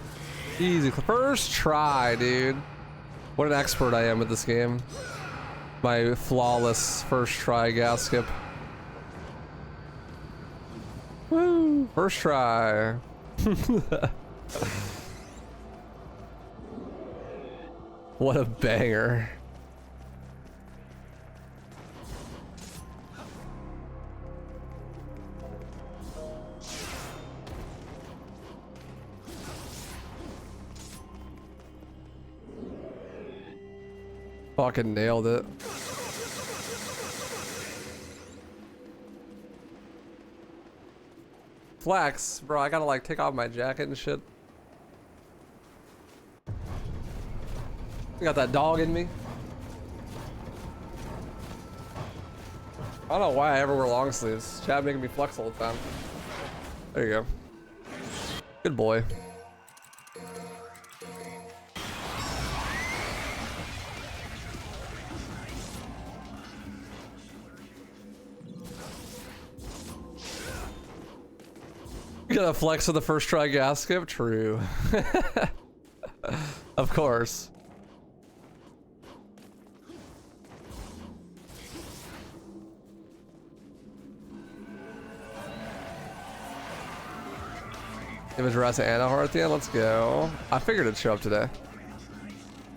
Easy. First try, dude. What an expert I am at this game. My flawless first try gas skip. Woo! First try. What a banger. Fucking nailed it. Flex, bro, I gotta like take off my jacket and shit. Got that dog in me. I don't know why I ever wear long sleeves. Chad making me flex all the time. There you go. Good boy. You gotta flex with the first try gas skip? True. Of course. Image Rasa Anahor at the end, let's go. I figured it'd show up today.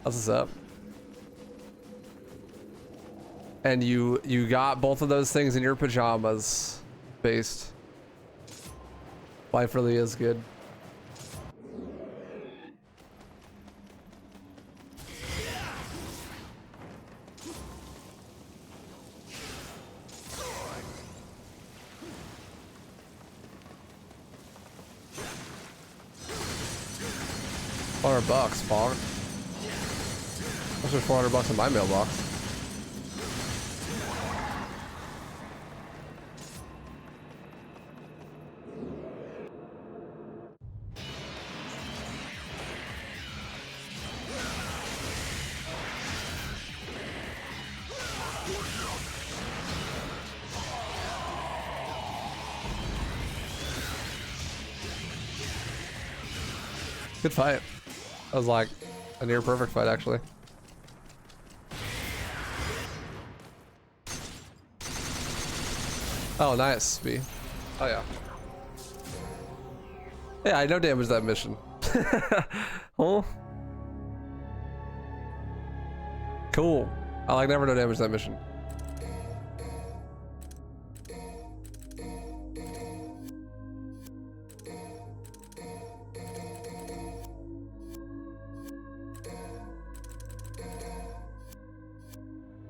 That's what's up. And you got both of those things in your pajamas. Based. Life really is good. $400, Fog. That's $400 in my mailbox. Good fight. That was like a near perfect fight, actually. Oh, nice, B. Oh, yeah. Yeah, I no damage that mission. Oh. Cool. I like never no damage that mission.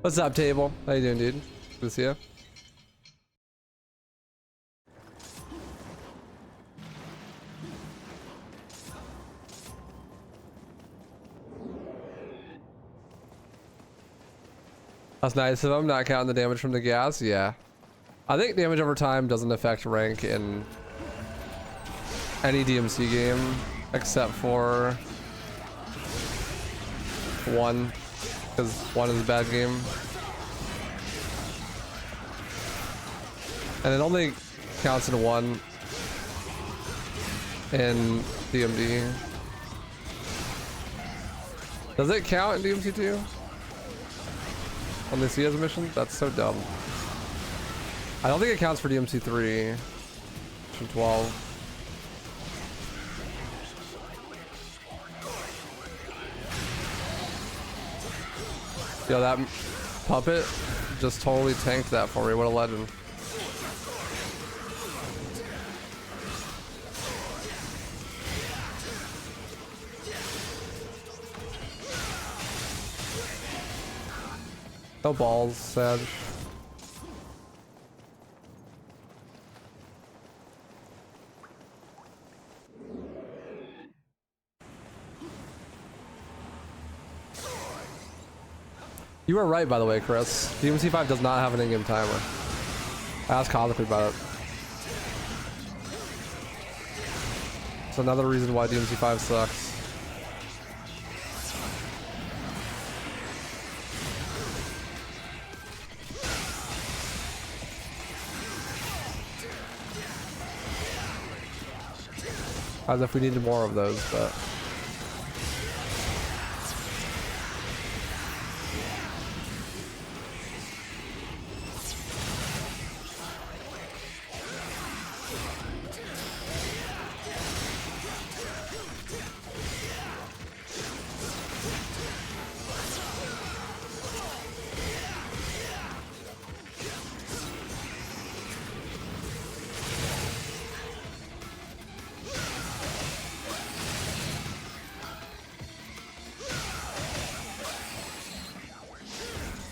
What's up, Table? How you doing, dude? Good to see you. That's nice of him, not counting the damage from the gas. Yeah. I think damage over time doesn't affect rank in any DMC game. except for 1, because 1 is a bad game. And it only counts in 1 in DMD. Does it count in DMC2? On the CS mission? That's so dumb. I don't think it counts for DMC3. Mission 12. Yo, that puppet just totally tanked that for me. What a legend. No balls, Sag. You were right, by the way, Chris. DMC5 does not have an in-game timer. I asked Cosmic about it. It's another reason why DMC5 sucks. As if we needed more of those, but...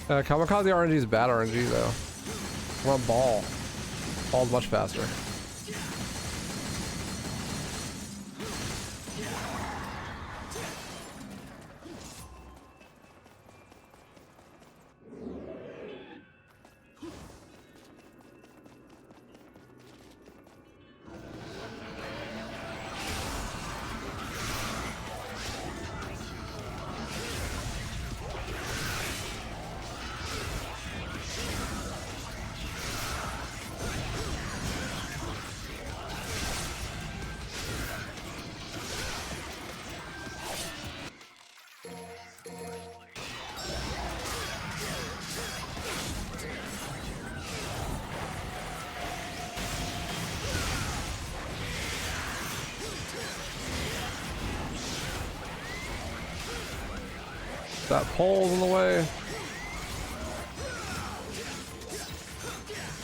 Kamikaze RNG is bad RNG though. I want ball. Ball's much faster. That pole's in the way.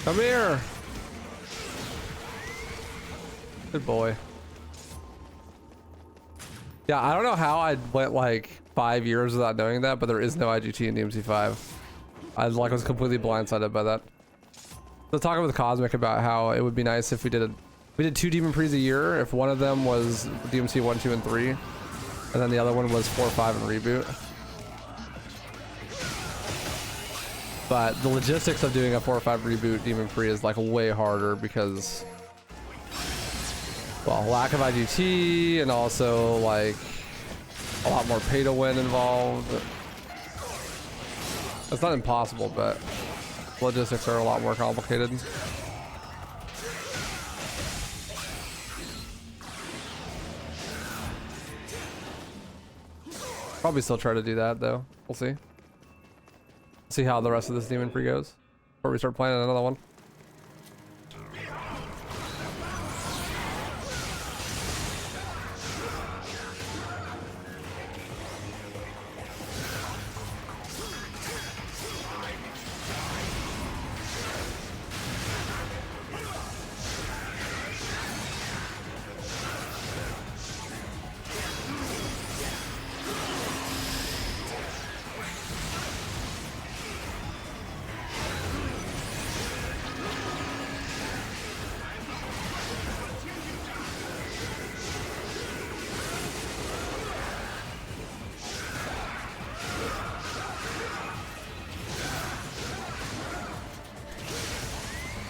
Come here. Good boy. Yeah, I don't know how I went like 5 years without knowing that, but there is no IGT in DMC5. I was completely blindsided by that. So talking with Cosmic about how it would be nice if we did 2 Demon Pre's a year, if one of them was DMC 1, 2, and 3, and then the other one was 4, 5, and Reboot. But the logistics of doing a 4 or 5 reboot Demon Pre is like way harder because, well, lack of IGT and also like a lot more pay to win involved. It's not impossible, but logistics are a lot more complicated. Probably still try to do that though. We'll see. See how the rest of this Demon Pre goes before we start playing another one.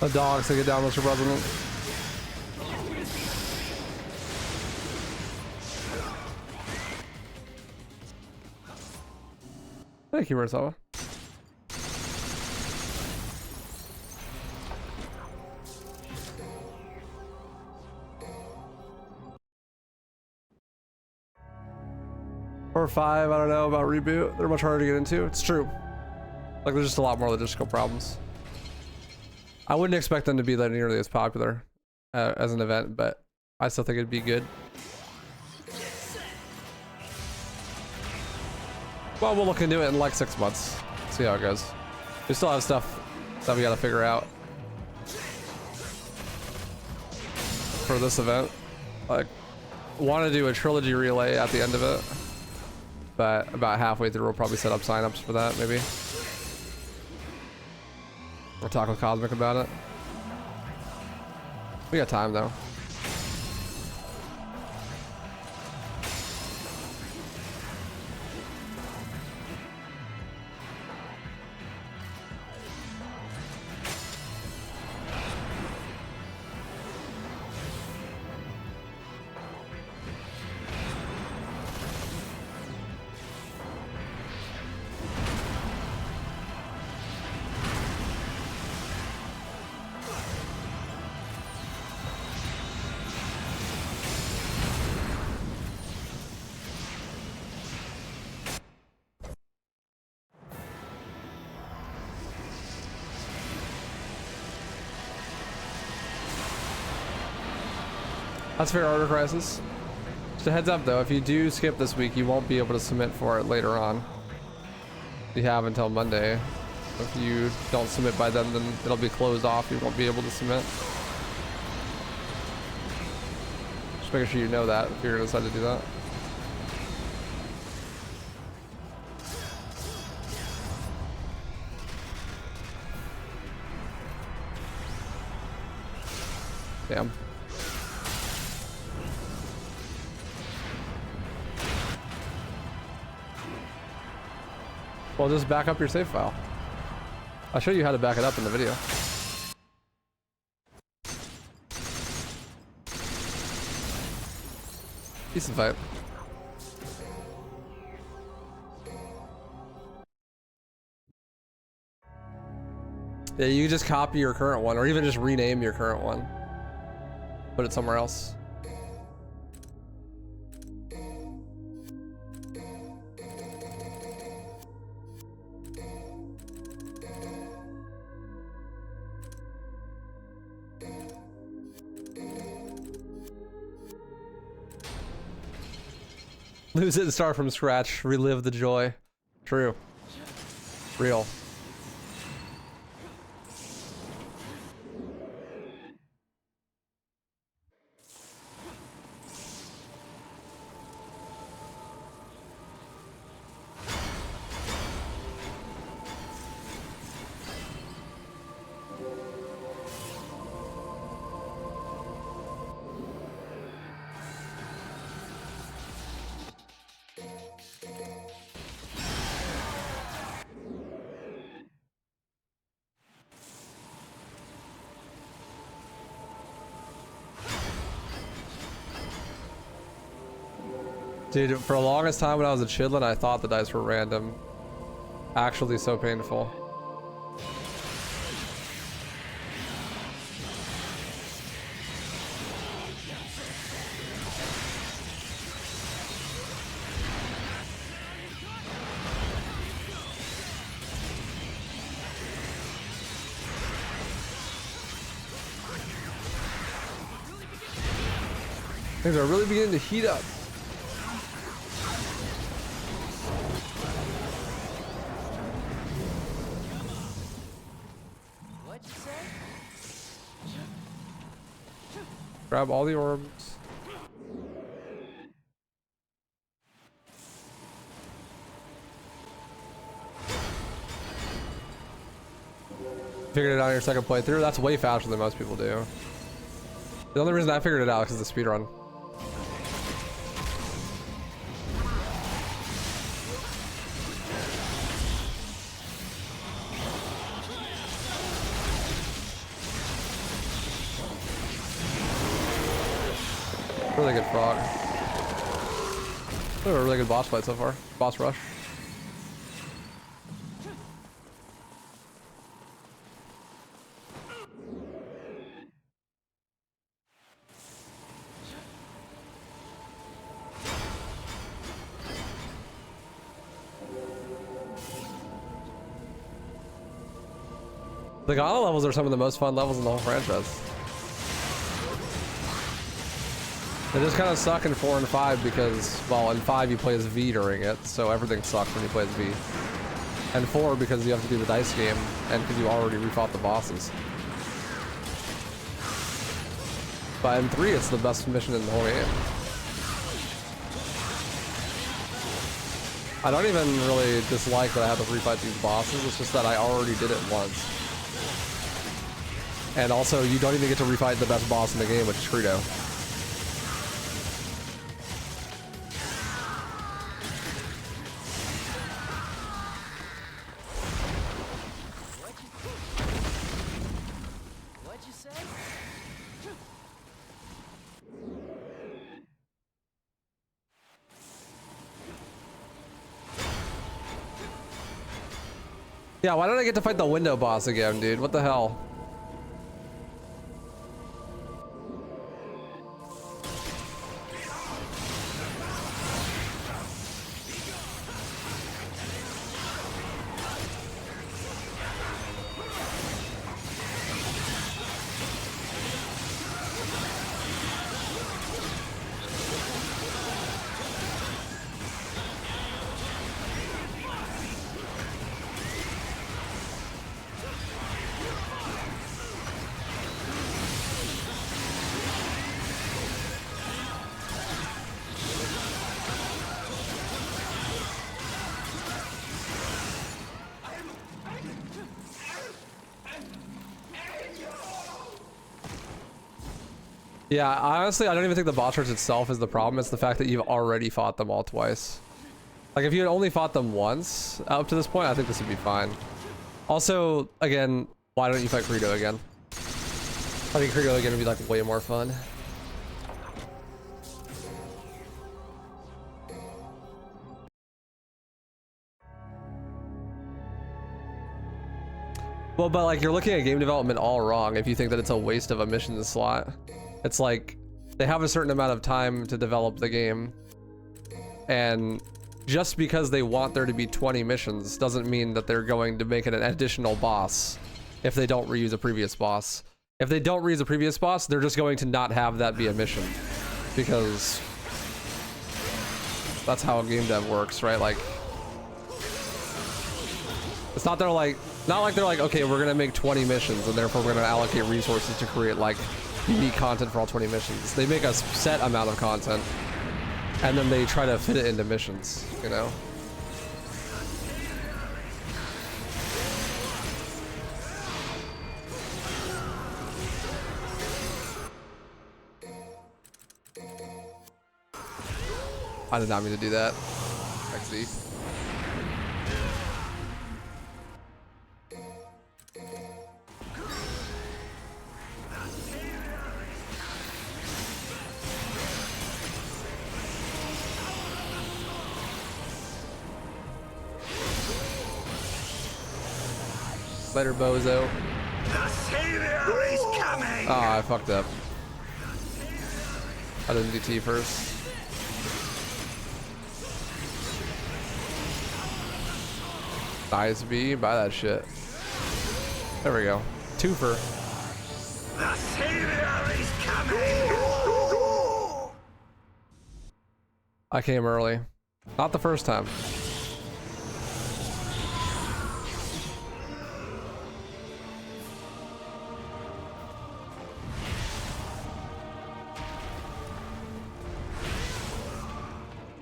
The dogs to get down, Mr. President. Thank you, Marcella. Or 5, I don't know about reboot. They're much harder to get into. It's true. Like there's just a lot more logistical problems. I wouldn't expect them to be that nearly as popular as an event, but I still think it'd be good. Well, we'll look into it in like 6 months. See how it goes. We still have stuff that we gotta figure out for this event. Like, want to do a trilogy relay at the end of it, but about halfway through we'll probably set up signups for that, maybe. We'll talk with Cosmic about it. We got time though. That's fair, Order Crisis. Just a heads up though, if you do skip this week, you won't be able to submit for it later on. You have until Monday. If you don't submit by then it'll be closed off. You won't be able to submit. Just making sure you know that if you're gonna decide to do that. Damn. Well, just back up your save file. I'll show you how to back it up in the video. Decent fight. Yeah, you just copy your current one, or even just rename your current one. Put it somewhere else. Lose it and start from scratch. Relive the joy. True. Real. Dude, for the longest time when I was a chidlin, I thought the dice were random. Actually so painful. Things are really beginning to heat up. Grab all the orbs. Figured it out on your second playthrough. That's way faster than most people do. The only reason I figured it out is the speedrun. Really good frog. A really good boss fight so far. Boss rush. The Gala levels are some of the most fun levels in the whole franchise. They just kind of suck in 4 and 5 because, well, in 5 you play as V during it, so everything sucks when you play as V. And 4 because you have to do the dice game, and because you already refought the bosses. But in 3 it's the best mission in the whole game. I don't even really dislike that I have to refight these bosses, it's just that I already did it once. And also, you don't even get to refight the best boss in the game, which is Credo. What'd you say? Yeah, why don't I get to fight the window boss again, dude? What the hell? Yeah, honestly, I don't even think the boss rush itself is the problem. It's the fact that you've already fought them all twice. Like, if you had only fought them once up to this point, I think this would be fine. Also, again, why don't you fight Credo again? I think Credo again would be, like, way more fun. Well, but, like, you're looking at game development all wrong if you think that it's a waste of a mission slot. It's like, they have a certain amount of time to develop the game, and just because they want there to be 20 missions doesn't mean that they're going to make it an additional boss if they don't reuse a previous boss. If they don't reuse a previous boss, they're just going to not have that be a mission, because that's how game dev works, right? Like, it's not like they're like, okay, we're gonna make 20 missions and therefore we're gonna allocate resources to create like unique content for all 20 missions. They make a set amount of content and then they try to fit it into missions, you know? I did not mean to do that. XZ. Later, bozo. The savior is coming! Oh, I fucked up. I didn't do T first. Nice B, buy that shit. There we go. Twofer. The savior is coming! I came early. Not the first time.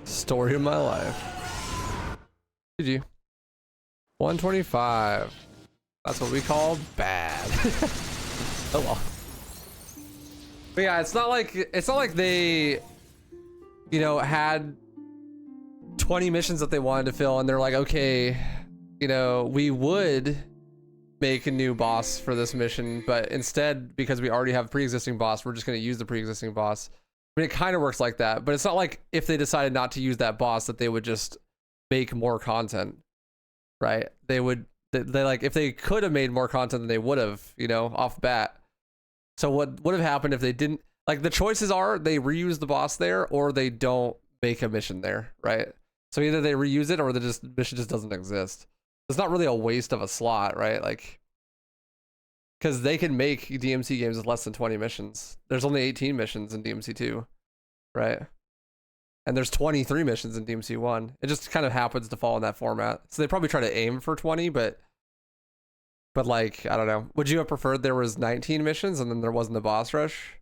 Story of my life. GG. 125. That's what we call bad. Oh well. But yeah, it's not like they, you know, had 20 missions that they wanted to fill and they're like, okay, you know, we would make a new boss for this mission, but instead, because we already have a pre-existing boss, we're just going to use the pre-existing boss. I mean, it kind of works like that, but it's not like if they decided not to use that boss that they would just make more content, right? They like, if they could have made more content than they would have, you know, off bat. So what would have happened if they didn't, like, the choices are they reuse the boss there or they don't make a mission there, right? So either they reuse it or the mission just doesn't exist. It's not really a waste of a slot, right? Like, Because they can make DMC games with less than 20 missions. There's only 18 missions in DMC 2, right? And there's 23 missions in DMC 1. It just kind of happens to fall in that format. So they probably try to aim for 20, but like, I don't know. Would you have preferred there was 19 missions and then there wasn't a boss rush?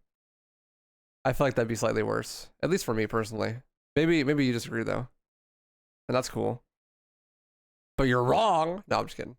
I feel like that'd be slightly worse, at least for me personally. Maybe you disagree though, and that's cool. But you're wrong. No, I'm just kidding.